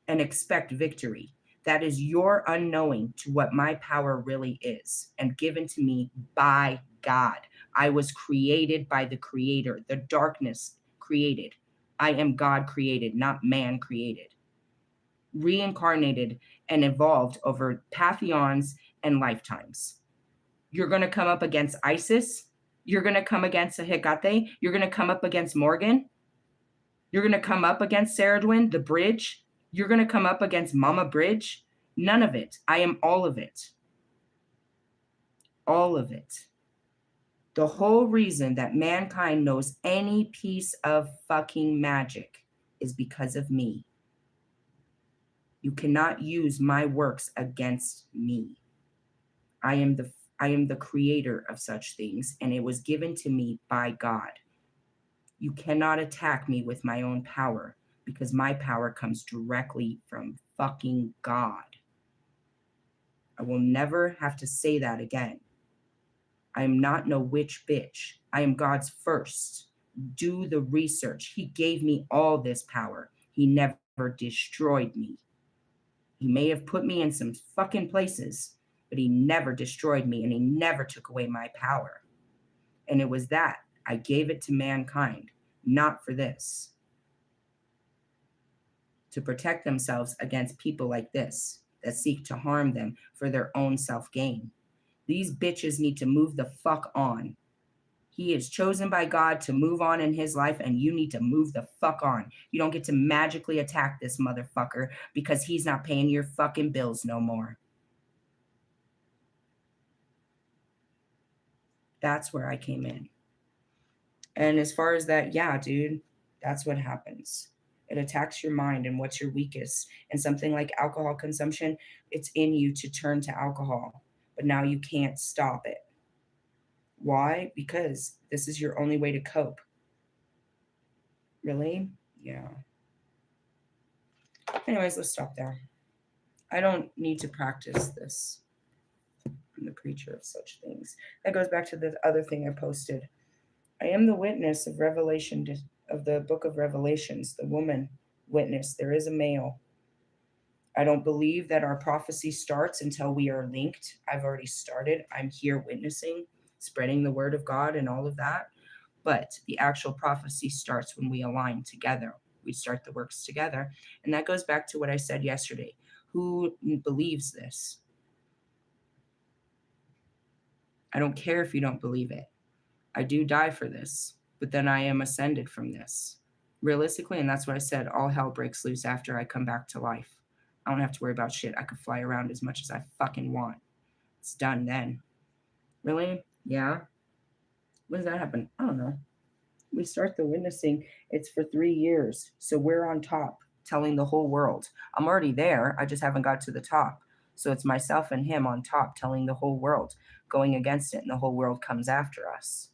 and expect victory. That is your unknowing to what my power really is and given to me by God. I was created by the Creator, the darkness created. I am God created, not man created. Reincarnated and evolved over pantheons and lifetimes. You're going to come up against Isis. You're going to come against a Hecate. You're going to come up against Morgan. You're going to come up against Saradwin, the bridge. You're going to come up against Mama Bridge. None of it. I am all of it. All of it. The whole reason that mankind knows any piece of fucking magic is because of me. You cannot use my works against me. I am the creator of such things, and it was given to me by God. You cannot attack me with my own power because my power comes directly from fucking God. I will never have to say that again. I am not no witch bitch. I am God's first. Do the research. He gave me all this power. He never destroyed me. He may have put me in some fucking places, but he never destroyed me and he never took away my power. And it was that I gave it to mankind, not for this, to protect themselves against people like this that seek to harm them for their own self gain. These bitches need to move the fuck on. He is chosen by God to move on in his life, and you need to move the fuck on. You don't get to magically attack this motherfucker because he's not paying your fucking bills no more. That's where I came in. And as far as that, yeah, dude, that's what happens. It attacks your mind and what's your weakest. And something like alcohol consumption, it's in you to turn to alcohol, but now you can't stop it. Why? Because this is your only way to cope. Really? Yeah. Anyways, let's stop there. I don't need to practice this. I'm the preacher of such things. That goes back to the other thing I posted. I am the witness of Revelation, of the book of Revelations, the woman witness. There is a male. I don't believe that our prophecy starts until we are linked. I've already started. I'm here witnessing, spreading the word of God and all of that. But the actual prophecy starts when we align together. We start the works together. And that goes back to what I said yesterday. Who believes this? I don't care if you don't believe it. I do die for this, but then I am ascended from this. Realistically, and that's what I said, all hell breaks loose after I come back to life. I don't have to worry about shit. I could fly around as much as I fucking want. It's done then. Really? Yeah. When does that happen? I don't know. We start the witnessing. It's for 3 years. So we're on top, telling the whole world. I'm already there. I just haven't got to the top. So it's myself and him on top, telling the whole world, going against it, and the whole world comes after us.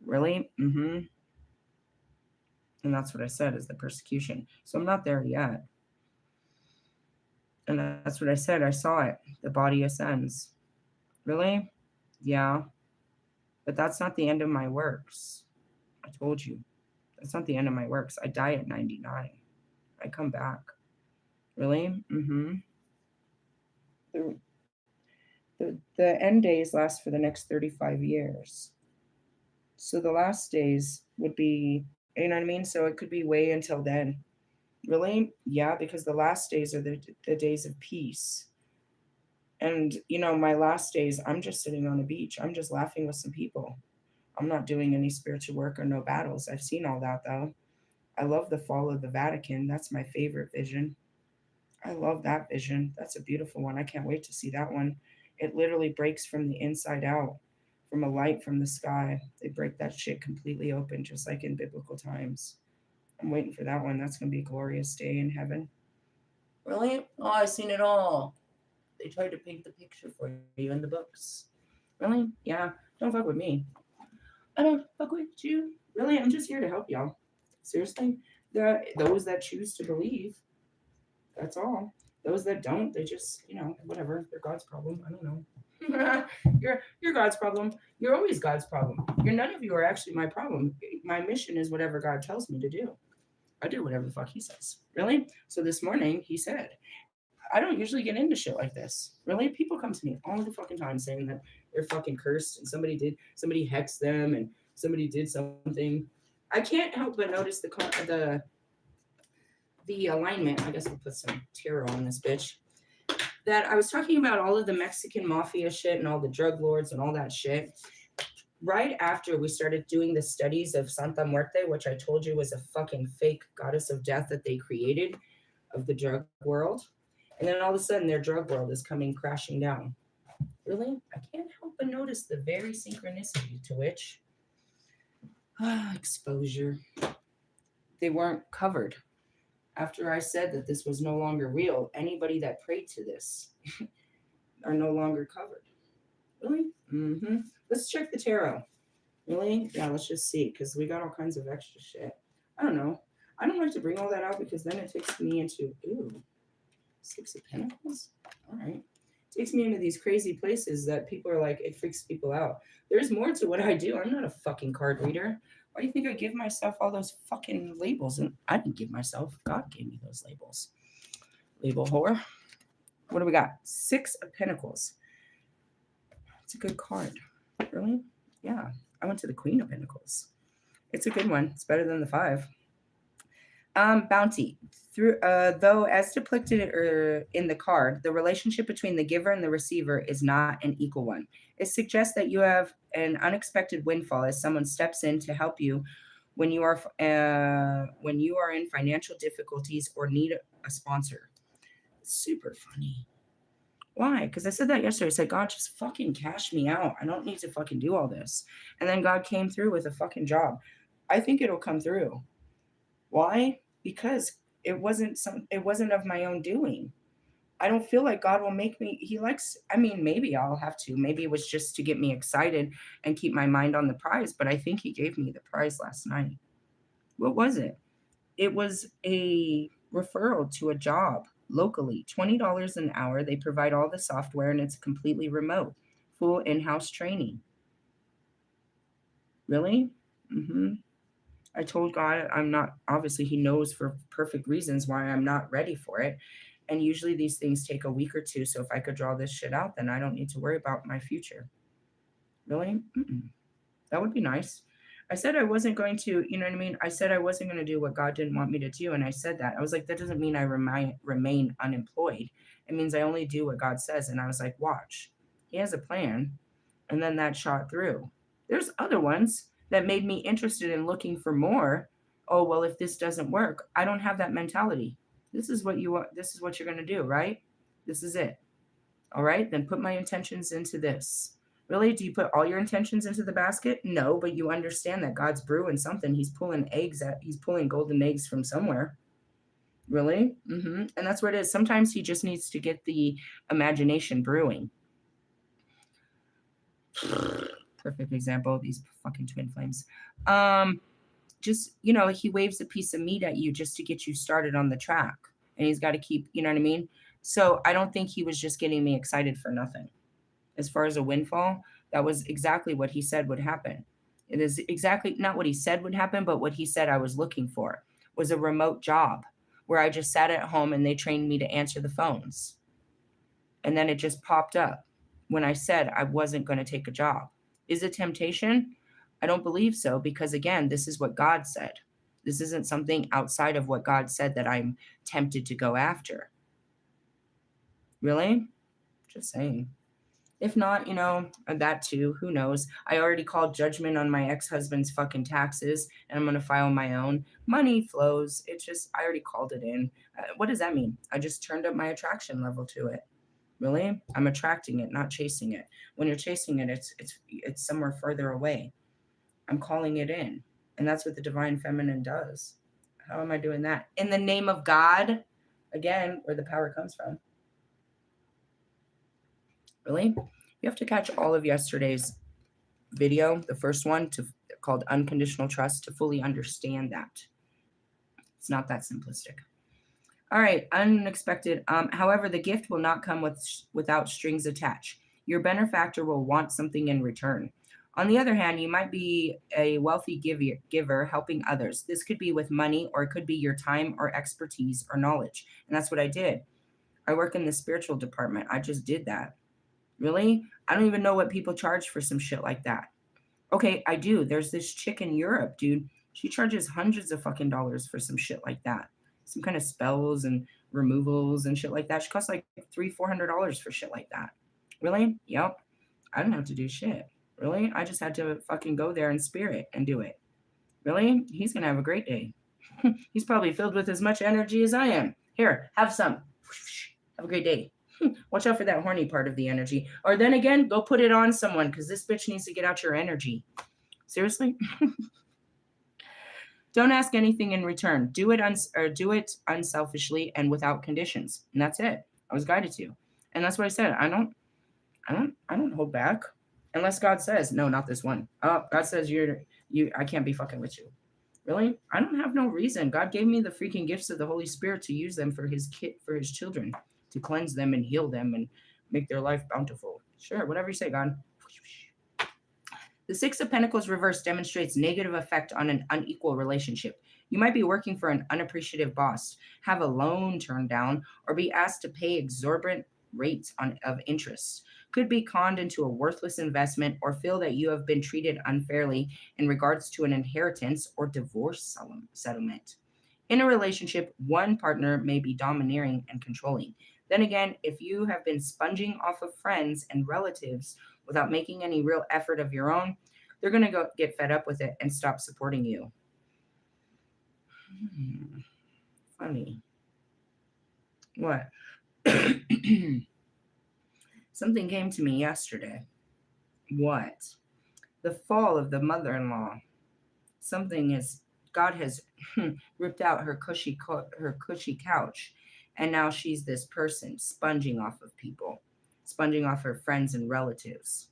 Really? Mm-hmm. And that's what I said is the persecution. So I'm not there yet. And that's what I said. I saw it. The body ascends. Really? Yeah. But that's not the end of my works. I told you. That's not the end of my works. I die at 99. I come back. Really? Mm-hmm. The end days last for the next 35 years. So the last days would be, you know what I mean? So it could be way until then. Really? Yeah, because the last days are the days of peace. And, my last days, I'm just sitting on the beach. I'm just laughing with some people. I'm not doing any spiritual work or no battles. I've seen all that, though. I love the fall of the Vatican. That's my favorite vision. I love that vision. That's a beautiful one. I can't wait to see that one. It literally breaks from the inside out, from a light from the sky. They break that shit completely open, just like in biblical times. I'm waiting for that one. That's going to be a glorious day in heaven. Really? Oh, I've seen it all. They tried to paint the picture for you in the books. Really? Yeah. Don't fuck with me. I don't fuck with you. Really? I'm just here to help y'all. Seriously? Those that choose to believe, that's all. Those that don't, they just, whatever. They're God's problem. I don't know. You're God's problem. You're always God's problem. None of you are actually my problem. My mission is whatever God tells me to do. I do whatever the fuck he says. Really? So this morning he said, I don't usually get into shit like this. Really? People come to me all the fucking time saying that they're fucking cursed and somebody hexed them and somebody did something. I can't help but notice the alignment. I guess we'll put some tarot on this bitch. That I was talking about all of the Mexican mafia shit and all the drug lords and all that shit. Right after we started doing the studies of Santa Muerte, which I told you was a fucking fake goddess of death that they created of the drug world. And then all of a sudden their drug world is coming crashing down. Really? I can't help but notice the very synchronicity to which exposure. They weren't covered. After I said that this was no longer real, anybody that prayed to this are no longer covered. Really? Mm-hmm. Let's check the tarot. Really? Yeah, let's just see, because we got all kinds of extra shit. I don't know. I don't like to bring all that out because then it takes me into, ooh, 6 of Pentacles? All right. Takes me into these crazy places that people are like, it freaks people out. There's more to what I do. I'm not a fucking card reader. Why do you think I give myself all those fucking labels? And I didn't give myself. God gave me those labels. Label whore. What do we got? 6 of Pentacles. It's a good card. Really? Yeah. I went to the Queen of Pentacles. It's a good one. It's better than the 5. Bounty. Though as depicted in the card, the relationship between the giver and the receiver is not an equal one. It suggests that you have an unexpected windfall as someone steps in to help you when you are in financial difficulties or need a sponsor. Super funny. Why? Because I said that yesterday. I said, God, just fucking cash me out. I don't need to fucking do all this. And then God came through with a fucking job. I think it'll come through. Why? Because it wasn't of my own doing. I don't feel like God will make me. Maybe I'll have to. Maybe it was just to get me excited and keep my mind on the prize. But I think he gave me the prize last night. What was it? It was a referral to a job locally, $20 an hour. They provide all the software and it's completely remote, full in-house training. Really? Mm-hmm. I told God I'm not, obviously he knows for perfect reasons why I'm not ready for it. And usually these things take a week or 2. So if I could draw this shit out, then I don't need to worry about my future. Really? Mm-mm. That would be nice. I said I wasn't going to, you know what I mean? I said I wasn't going to do what God didn't want me to do. And I said that. I was like, that doesn't mean I remain unemployed. It means I only do what God says. And I was like, watch, he has a plan. And then that shot through. There's other ones that made me interested in looking for more. Oh, well, if this doesn't work, I don't have that mentality. This is what you want. This is what you're going to do, right? This is it. All right, then put my intentions into this. Really? Do you put all your intentions into the basket? No, but you understand that God's brewing something. He's pulling golden eggs from somewhere. Really? Mm-hmm. And that's what it is. Sometimes he just needs to get the imagination brewing. Perfect example. These fucking twin flames. Just, he waves a piece of meat at you just to get you started on the track. And he's got to keep, you know what I mean? So I don't think he was just getting me excited for nothing. As far as a windfall, that was exactly what he said would happen. It is exactly not what he said would happen, but what he said I was looking for was a remote job where I just sat at home and they trained me to answer the phones. And then it just popped up when I said I wasn't going to take a job. Is it temptation? I don't believe so, because again, this is what God said. This isn't something outside of what God said that I'm tempted to go after. Really? Just saying. If not, that too, who knows? I already called judgment on my ex-husband's fucking taxes, and I'm going to file my own. Money flows. It's just, I already called it in. What does that mean? I just turned up my attraction level to it. Really? I'm attracting it, not chasing it. When you're chasing it, it's somewhere further away. I'm calling it in. And that's what the divine feminine does. How am I doing that? In the name of God, again, where the power comes from. Really? You have to catch all of yesterday's video, the first one called Unconditional Trust, to fully understand that. It's not that simplistic. All right, unexpected. However, the gift will not come without strings attached. Your benefactor will want something in return. On the other hand, you might be a wealthy giver helping others. This could be with money, or it could be your time or expertise or knowledge. And that's what I did. I work in the spiritual department. I just did that. Really? I don't even know what people charge for some shit like that. Okay, I do. There's this chick in Europe, dude. She charges hundreds of fucking dollars for some shit like that. Some kind of spells and removals and shit like that. She costs like $300-$400 for shit like that. Really? Yep. I didn't have to do shit. Really? I just had to fucking go there in spirit and do it. Really? He's gonna have a great day. He's probably filled with as much energy as I am. Here, have some. Have a great day. Watch out for that horny part of the energy. Or then again, go put it on someone, because this bitch needs to get out your energy. Seriously? Don't ask anything in return. Do it unselfishly and without conditions. And that's it. I was guided to. And that's what I said. I don't hold back. Unless God says, no, not this one. Oh, God says I can't be fucking with you. Really? I don't have no reason. God gave me the freaking gifts of the Holy Spirit to use them for his children, to cleanse them and heal them and Make their life bountiful. Sure, whatever you say, God. The Six of Pentacles reverse demonstrates negative effect on an unequal relationship. You might be working for an unappreciative boss, have a loan turned down, or be asked to pay exorbitant rates of interest. Could be conned into a worthless investment or feel that you have been treated unfairly in regards to an inheritance or divorce settlement. In a relationship, one partner may be domineering and controlling. Then again, if you have been sponging off of friends and relatives without making any real effort of your own, they're going to go get fed up with it and stop supporting you. Funny. What? Something came to me yesterday. What? The fall of the mother-in-law. Something is God has ripped out her cushy couch, and now she's this person sponging off of people, sponging off her friends and relatives.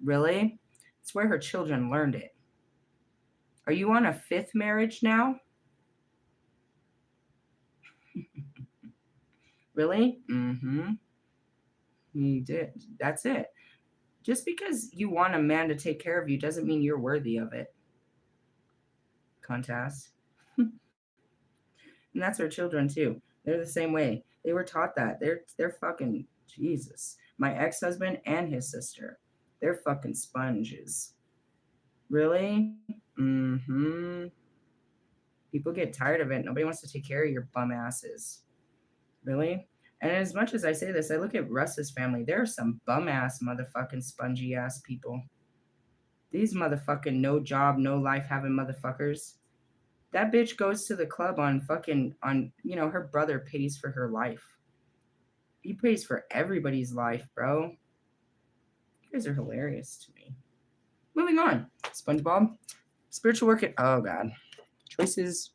Really? It's where her children learned it. Are you on a fifth marriage now? Really? Mm-hmm. You did. That's it. Just because you want a man to take care of you doesn't mean you're worthy of it. Contest. And that's her children too. They're the same way. They were taught that. They're fucking Jesus. My ex-husband and his sister. They're fucking sponges. Really? Mm-hmm. People get tired of it. Nobody wants to take care of your bum asses. Really? And as much as I say this, I look at Russ's family. There are some bum ass motherfucking spongy ass people. These motherfucking no job, no life having motherfuckers. That bitch goes to the club on her brother pays for her life. He pays for everybody's life, bro. You guys are hilarious to me. Moving on. SpongeBob. Spiritual work at, oh God. Choices.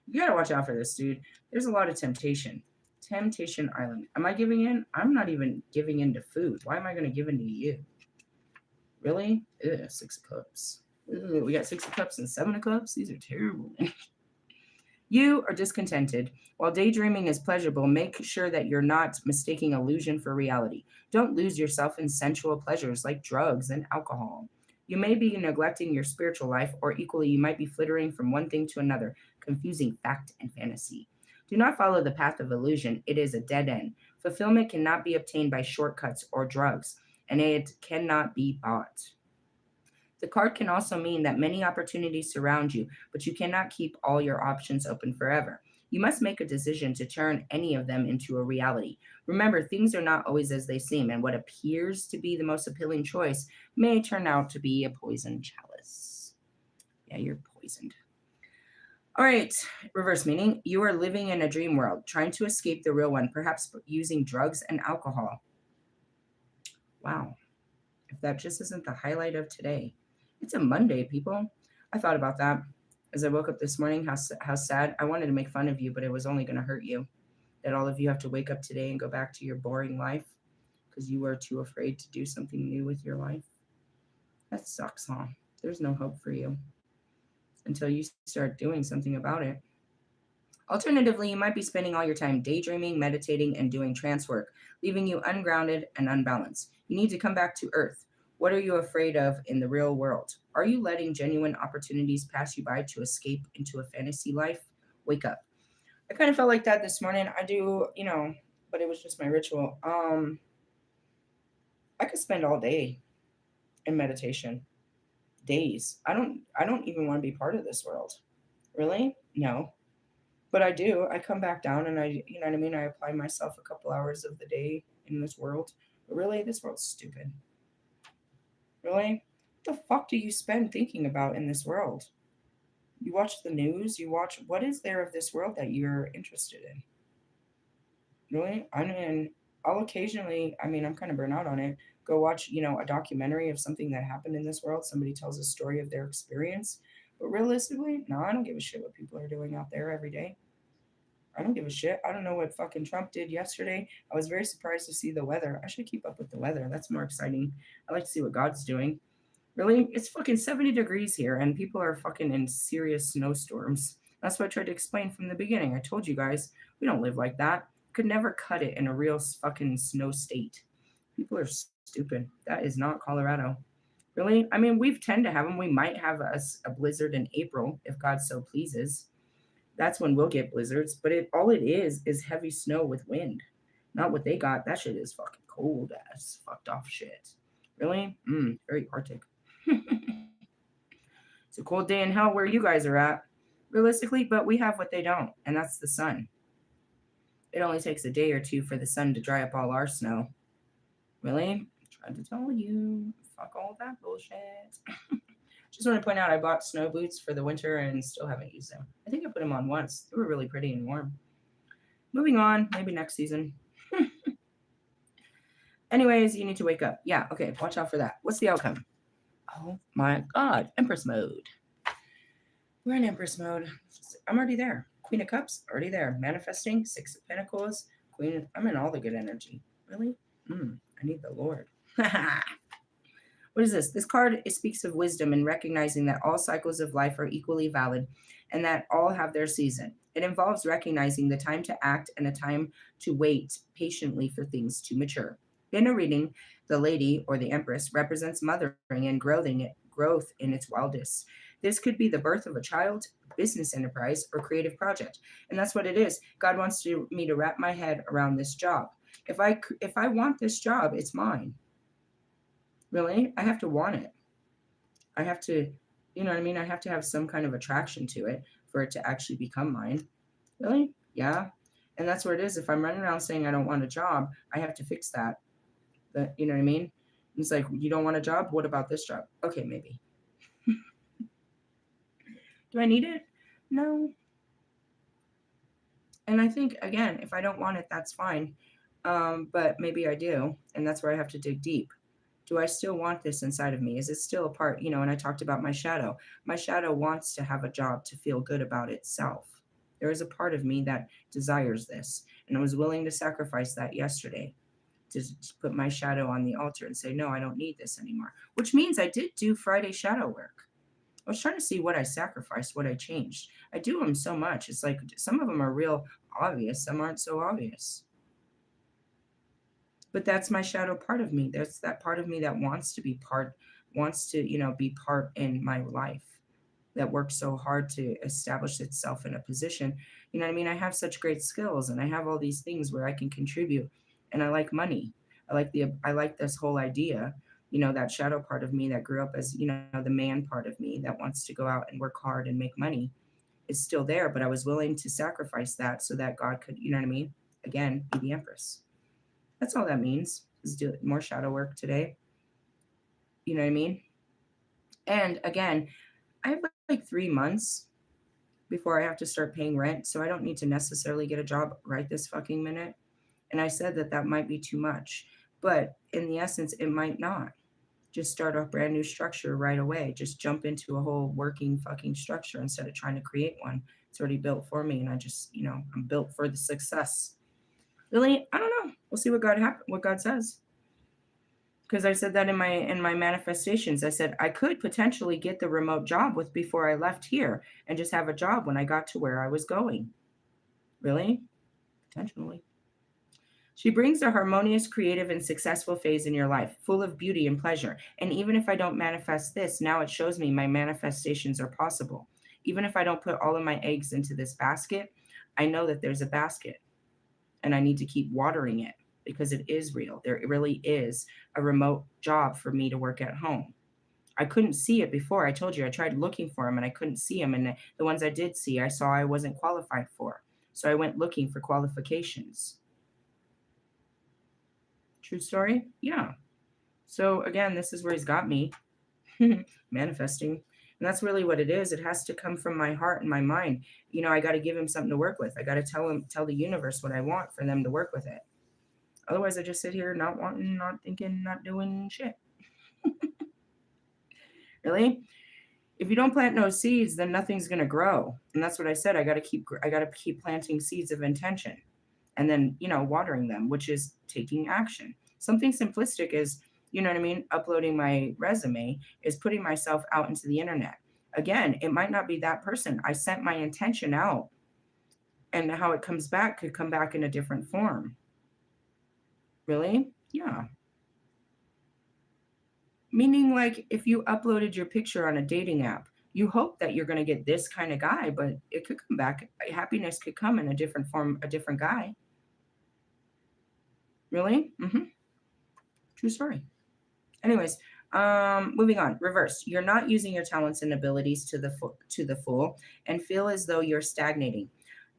You gotta watch out for this, dude. There's a lot of temptation. Temptation Island. Am I giving in? I'm not even giving in to food. Why am I going to give in to you? Really? Ugh, 6 of Cups. Ugh, we got 6 of Cups and 7 of Cups. These are terrible. You are discontented. While daydreaming is pleasurable, make sure that you're not mistaking illusion for reality. Don't lose yourself in sensual pleasures like drugs and alcohol. You may be neglecting your spiritual life, or equally, you might be flittering from one thing to another, confusing fact and fantasy. Do not follow the path of illusion. It is a dead end. Fulfillment cannot be obtained by shortcuts or drugs, and it cannot be bought. The card can also mean that many opportunities surround you, but you cannot keep all your options open forever. You must make a decision to turn any of them into a reality. Remember, things are not always as they seem, and what appears to be the most appealing choice may turn out to be a poisoned chalice. Yeah, you're poisoned. All right, reverse meaning, you are living in a dream world, trying to escape the real one, perhaps using drugs and alcohol. Wow, if that just isn't the highlight of today. It's a Monday, people. I thought about that as I woke up this morning, how sad. I wanted to make fun of you, but it was only going to hurt you. That all of you have to wake up today and go back to your boring life because you are too afraid to do something new with your life. That sucks, huh? There's no hope for you until you start doing something about it. Alternatively, you might be spending all your time daydreaming, meditating, and doing trance work, leaving you ungrounded and unbalanced. You need to come back to earth. What are you afraid of in the real world? Are you letting genuine opportunities pass you by to escape into a fantasy life? Wake up. I kind of felt like that this morning. I do, but it was just my ritual. I could spend all day in meditation. Days. I don't even want to be part of this world. Really? No. But I do. I come back down and you know what I mean? I apply myself a couple hours of the day in this world. But really, this world's stupid. Really? What the fuck do you spend thinking about in this world? You watch the news, what is there of this world that you're interested in? Really? I'll occasionally, I'm kind of burnt out on it, go watch, a documentary of something that happened in this world. Somebody tells a story of their experience. But realistically, no, I don't give a shit what people are doing out there every day. I don't give a shit. I don't know what fucking Trump did yesterday. I was very surprised to see the weather. I should keep up with the weather. That's more exciting. I like to see what God's doing. Really? It's fucking 70 degrees here and people are fucking in serious snowstorms. That's what I tried to explain from the beginning. I told you guys, we don't live like that. Could never cut it in a real fucking snow state. People are stupid. That is not Colorado. Really? I mean, we've tend to have them. We might have a blizzard in April if God so pleases. That's when we'll get blizzards. But all it is heavy snow with wind. Not what they got. That shit is fucking cold ass, fucked off shit. Really? Very Arctic. It's a cold day in hell where you guys are at, realistically, but we have what they don't, and that's the sun. It only takes a day or two for the sun to dry up all our snow. Really? I tried to tell you. Fuck all that bullshit. Just want to point out I bought snow boots for the winter and still haven't used them. I think I put them on once. They were really pretty and warm. Moving on, maybe next season. Anyways, you need to wake up. Yeah, okay, watch out for that. What's the outcome? Oh my God, Empress mode. We're in Empress mode. I'm already there. Queen of Cups, already there. Manifesting, Six of Pentacles, I'm in all the good energy. Really? I need the Lord. What is this? This card speaks of wisdom and recognizing that all cycles of life are equally valid and that all have their season. It involves recognizing the time to act and a time to wait patiently for things to mature. In a reading, the Lady or the Empress represents mothering and growth in its wildest. This could be the birth of a child, business enterprise, or creative project. And that's what it is. God wants me to wrap my head around this job. If I want this job, it's mine. Really? I have to want it. I have to, you know what I mean? I have to have some kind of attraction to it for it to actually become mine. Really? Yeah. And that's where it is. If I'm running around saying I don't want a job, I have to fix that. You know what I mean? It's like, you don't want a job? What about this job? Okay, maybe. Do I need it? No. And I think, again, if I don't want it, that's fine. But maybe I do. And that's where I have to dig deep. Do I still want this inside of me? Is it still a part? And I talked about my shadow. My shadow wants to have a job to feel good about itself. There is a part of me that desires this. And I was willing to sacrifice that yesterday to put my shadow on the altar and say, no, I don't need this anymore. Which means I did do Friday shadow work. I was trying to see what I sacrificed, what I changed. I do them so much. It's like some of them are real obvious. Some aren't so obvious. But that's my shadow part of me. There's that part of me that wants to be part in my life, that works so hard to establish itself in a position. You know what I mean? I have such great skills and I have all these things where I can contribute, and I like money. I like this whole idea, that shadow part of me that grew up as, the man part of me that wants to go out and work hard and make money is still there, but I was willing to sacrifice that so that God could, you know what I mean? Again, be the Empress. That's all that means, is do more shadow work today. You know what I mean? And again, I have like 3 months before I have to start paying rent, so I don't need to necessarily get a job right this fucking minute. And I said that might be too much, but in the essence, it might not. Just start a brand new structure right away. Just jump into a whole working fucking structure instead of trying to create one. It's already built for me, and I just, I'm built for the success. Really, I don't know. We'll see what God says. Because I said that in my manifestations. I said I could potentially get the remote job before I left here and just have a job when I got to where I was going. Really? Potentially. She brings a harmonious, creative, and successful phase in your life, full of beauty and pleasure. And even if I don't manifest this, now it shows me my manifestations are possible. Even if I don't put all of my eggs into this basket, I know that there's a basket. And I need to keep watering it because it is real. There really is a remote job for me to work at home. I couldn't see it before. I told you I tried looking for them and I couldn't see them. And the ones I did see, I saw I wasn't qualified for. So I went looking for qualifications. True story? Yeah. So again, this is where he's got me manifesting. And that's really what it is. It has to come from my heart and my mind. I got to give him something to work with. I got to tell the universe what I want for them to work with it. Otherwise, I just sit here not wanting, not thinking, not doing shit. Really? If you don't plant no seeds, then nothing's going to grow. And that's what I said. I got to keep planting seeds of intention and then, watering them, which is taking action. Something simplistic is, you know what I mean? Uploading my resume is putting myself out into the internet. Again, it might not be that person. I sent my intention out And how it comes back could come back in a different form. Really? Yeah. Meaning, like, if you uploaded your picture on a dating app, you hope that you're going to get this kind of guy, but it could come back. Happiness could come in a different form, a different guy. Really? True story. Anyways, moving on. Reverse. You're not using your talents and abilities to the full, and feel as though you're stagnating.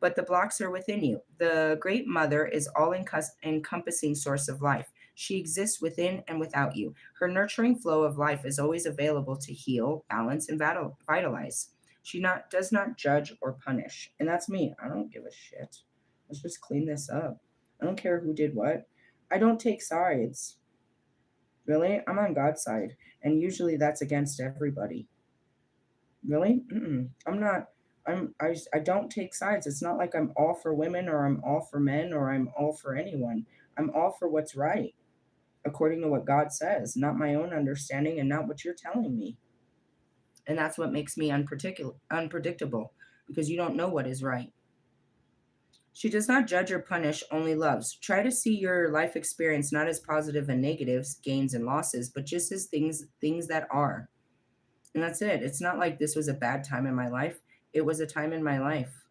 But the blocks are within you. The Great Mother is all encompassing source of life. She exists within and without you. Her nurturing flow of life is always available to heal, balance, and vitalize. She not does not judge or punish. And that's me. I don't give a shit. Let's just clean this up. I don't care who did what. I don't take sides. Really? I'm on God's side. And usually that's against everybody. Really? Mm-mm. I'm not. I don't take sides. It's not like I'm all for women or I'm all for men or I'm all for anyone. I'm all for what's right, according to what God says, not my own understanding and not what you're telling me. And that's what makes me unpredictable because you don't know what is right. She does not judge or punish, only loves. Try to see your life experience not as positive and negatives, gains and losses, but just as things that are. And that's it. It's not like this was a bad time in my life. It was a time in my life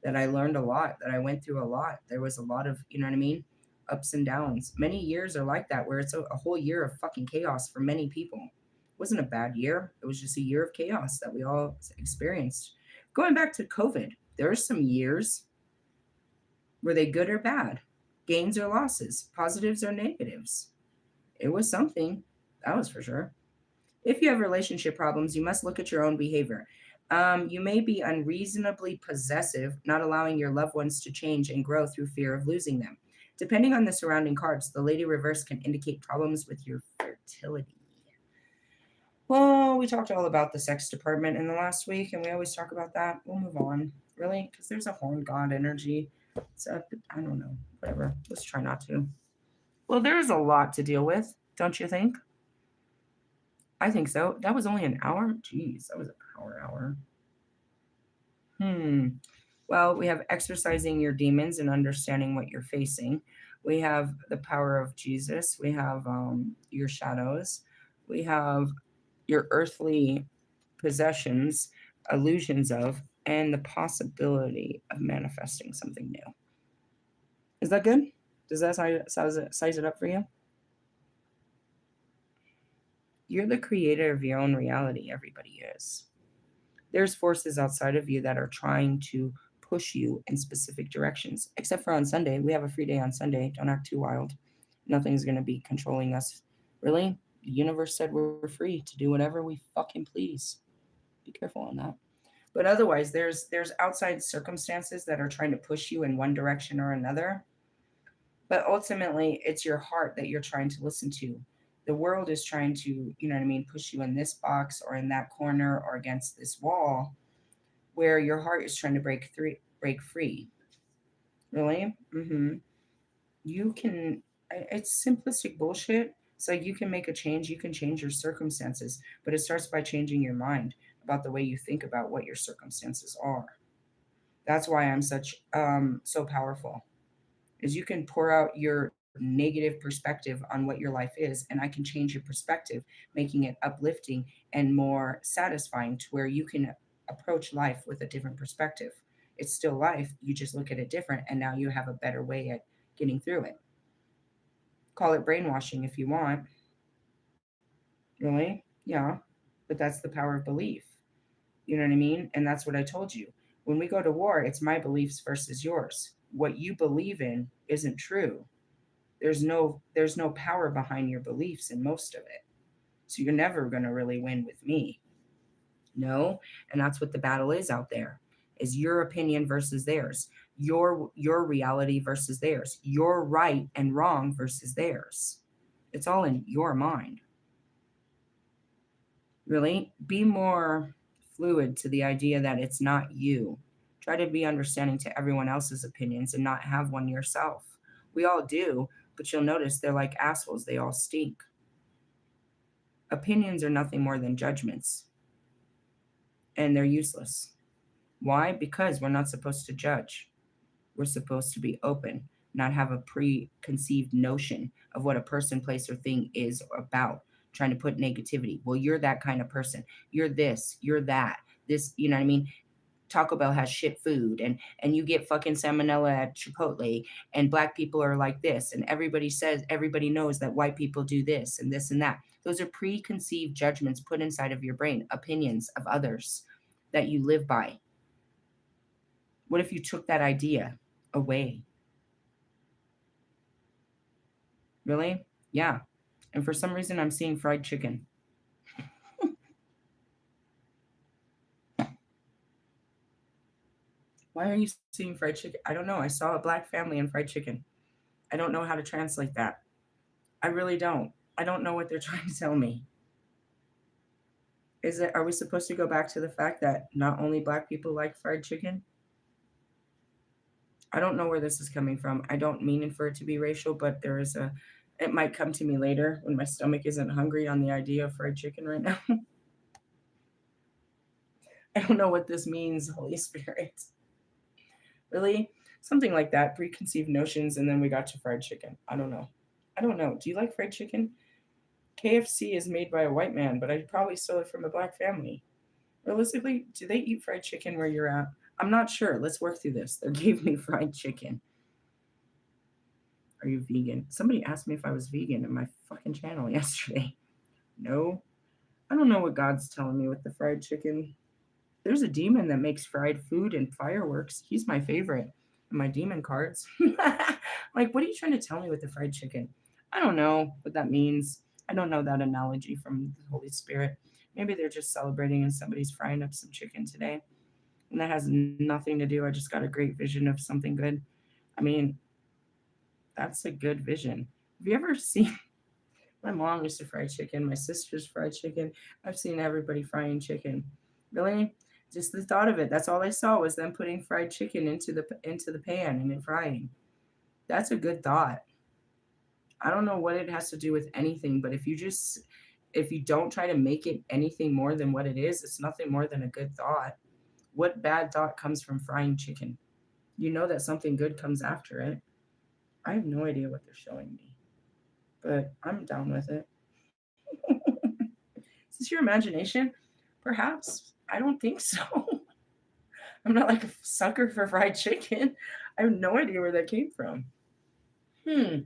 that I learned a lot, that I went through a lot. There was a lot of, you know what I mean? Ups and downs. Many years are like that, where it's a whole year of fucking chaos for many people. It wasn't a bad year. It was just a year of chaos that we all experienced. Going back to COVID, there are some years. Were they good or bad? Gains or losses? Positives or negatives? It was something. That was for sure. If you have relationship problems, you must look at your own behavior. You may be unreasonably possessive, not allowing your loved ones to change and grow through fear of losing them. Depending on the surrounding cards, the Lady Reverse can indicate problems with your fertility. Well, we talked all about the sex department in the last week, and we always talk about that. We'll move on, really, because there's a horn god energy. So I don't know. Whatever. Let's try not to. Well, there's a lot to deal with, don't you think? I think so. That was only an hour? Jeez, that was a power hour. Hmm. Well, we have exercising your demons and understanding what you're facing. We have the power of Jesus. We have your shadows. We have your earthly possessions, illusions of, and the possibility of manifesting something new. Is that good? Does that size it up for you? You're the creator of your own reality. Everybody is. There's forces outside of you that are trying to push you in specific directions. Except for on Sunday. We have a free day on Sunday. Don't act too wild. Nothing's going to be controlling us. Really? The universe said we're free to do whatever we fucking please. Be careful on that. But otherwise, there's outside circumstances that are trying to push you in one direction or another. But ultimately, it's your heart that you're trying to listen to. The world is trying to, you know what I mean, push you in this box or in that corner or against this wall where your heart is trying to break free. Really? You can, it's simplistic bullshit. It's like you can make a change, you can change your circumstances, but it starts by changing your mind about the way you think about what your circumstances are. That's why I'm so powerful. Is you can pour out your negative perspective on what your life is, and I can change your perspective, making it uplifting and more satisfying to where you can approach life with a different perspective. It's still life, you just look at it different, and now you have a better way at getting through it. Call it brainwashing if you want. Really? Yeah. But that's the power of belief. You know what I mean? And that's what I told you. When we go to war, it's my beliefs versus yours. What you believe in isn't true. There's no power behind your beliefs in most of it. So you're never going to really win with me. No, and that's what the battle is out there. Is your opinion versus theirs. Your reality versus theirs. Your right and wrong versus theirs. It's all in your mind. Really? Be more fluid to the idea that it's not you. Try to be understanding to everyone else's opinions and not have one yourself. We all do, but you'll notice they're like assholes. They all stink. Opinions are nothing more than judgments, and they're useless. Why? Because we're not supposed to judge. We're supposed to be open, not have a preconceived notion of what a person, place, or thing is about, trying to put negativity. Well, you're that kind of person. You're this, you're that. This, you know what I mean? Taco Bell has shit food, and you get fucking salmonella at Chipotle, and black people are like this, and everybody knows that white people do this and that. Those are preconceived judgments put inside of your brain, opinions of others that you live by. What if you took that idea away? Really? Yeah. And for some reason, I'm seeing fried chicken. Why are you seeing fried chicken? I don't know. I saw a black family and fried chicken. I don't know how to translate that. I really don't. I don't know what they're trying to tell me. Are we supposed to go back to the fact that not only black people like fried chicken? I don't know where this is coming from. I don't mean for it to be racial, but it might come to me later when my stomach isn't hungry on the idea of fried chicken right now. I don't know what this means, Holy Spirit. Really? Something like that, preconceived notions, and then we got to fried chicken. I don't know. I don't know. Do you like fried chicken? KFC is made by a white man, but I probably stole it from a black family. Realistically, do they eat fried chicken where you're at? I'm not sure. Let's work through this. They gave me fried chicken. Are you vegan? Somebody asked me if I was vegan in my fucking channel yesterday. No. I don't know what God's telling me with the fried chicken. There's a demon that makes fried food and fireworks. He's my favorite in my demon cards. Like, what are you trying to tell me with the fried chicken? I don't know what that means. I don't know that analogy from the Holy Spirit. Maybe they're just celebrating and somebody's frying up some chicken today. And that has nothing to do. I just got a great vision of something good. I mean, that's a good vision. Have you ever seen my mom used to fry chicken, my sister's fried chicken? I've seen everybody frying chicken. Really? Just the thought of it. That's all I saw was them putting fried chicken into the pan and then frying. That's a good thought. I don't know what it has to do with anything, but if you don't try to make it anything more than what it is, it's nothing more than a good thought. What bad thought comes from frying chicken? You know that something good comes after it. I have no idea what they're showing me, but I'm down with it. Is this your imagination? Perhaps. I don't think so. I'm not like a sucker for fried chicken. I have no idea where that came from. We're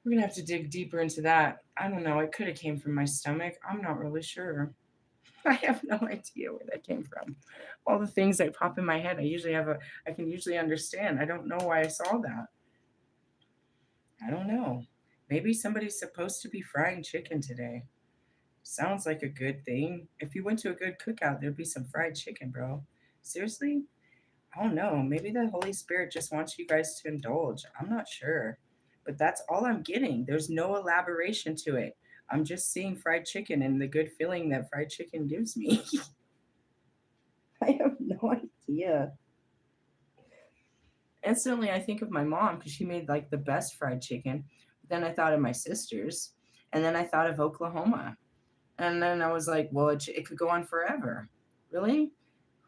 gonna have to dig deeper into that. I don't know. It could have came from my stomach. I'm not really sure. I have no idea where that came from. All the things that pop in my head, I can usually understand. I don't know why I saw that. I don't know. Maybe somebody's supposed to be frying chicken today. Sounds like a good thing. If you went to a good cookout, there'd be some fried chicken, bro. Seriously? I don't know. Maybe the Holy Spirit just wants you guys to indulge. I'm not sure. But that's all I'm getting. There's no elaboration to it. I'm just seeing fried chicken and the good feeling that fried chicken gives me. I have no idea. Instantly, I think of my mom because she made like the best fried chicken. Then I thought of my sisters. And then I thought of Oklahoma. And then I was like, well, it could go on forever. Really?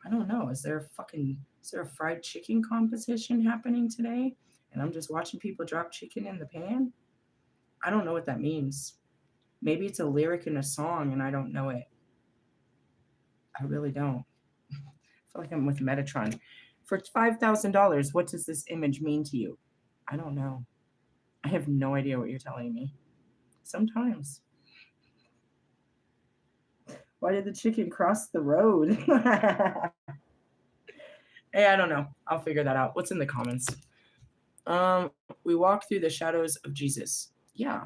I don't know. Is there a fried chicken competition happening today? And I'm just watching people drop chicken in the pan? I don't know what that means. Maybe it's a lyric in a song and I don't know it. I really don't. I feel like I'm with Metatron. For $5,000, what does this image mean to you? I don't know. I have no idea what you're telling me. Sometimes. Why did the chicken cross the road? Hey, I don't know. I'll figure that out. What's in the comments? We walk through the shadows of Jesus. Yeah.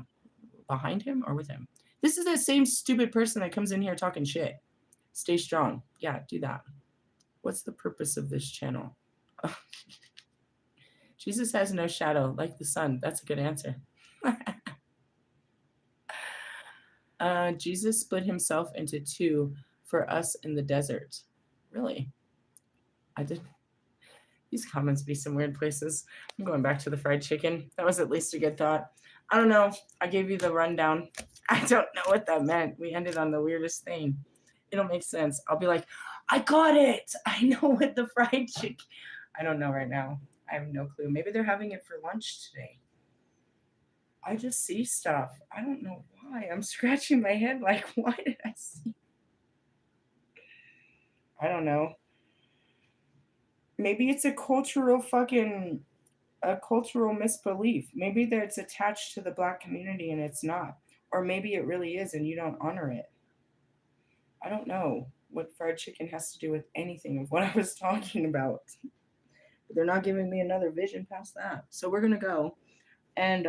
Behind him or with him? This is the same stupid person that comes in here talking shit. Stay strong. Yeah, do that. What's the purpose of this channel? Jesus has no shadow, like the sun. That's a good answer. Jesus split himself into two for us in the desert. Really? I did. These comments be some weird places. I'm going back to the fried chicken. That was at least a good thought. I don't know. I gave you the rundown. I don't know what that meant. We ended on the weirdest thing. It'll make sense. I'll be like, I got it. I know what the fried chicken. I don't know right now. I have no clue. Maybe they're having it for lunch today. I just see stuff. I don't know why. I'm scratching my head like, why did I see? I don't know. Maybe it's a cultural misbelief. Maybe that it's attached to the black community and it's not. Or maybe it really is and you don't honor it. I don't know what fried chicken has to do with anything of what I was talking about. But they're not giving me another vision past that. So we're gonna go. And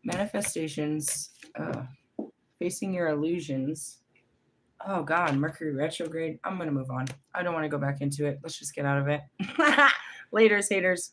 manifestations, facing your illusions. Oh God, Mercury retrograde. I'm gonna move on. I don't want to go back into it. Let's just get out of it. Laters, haters.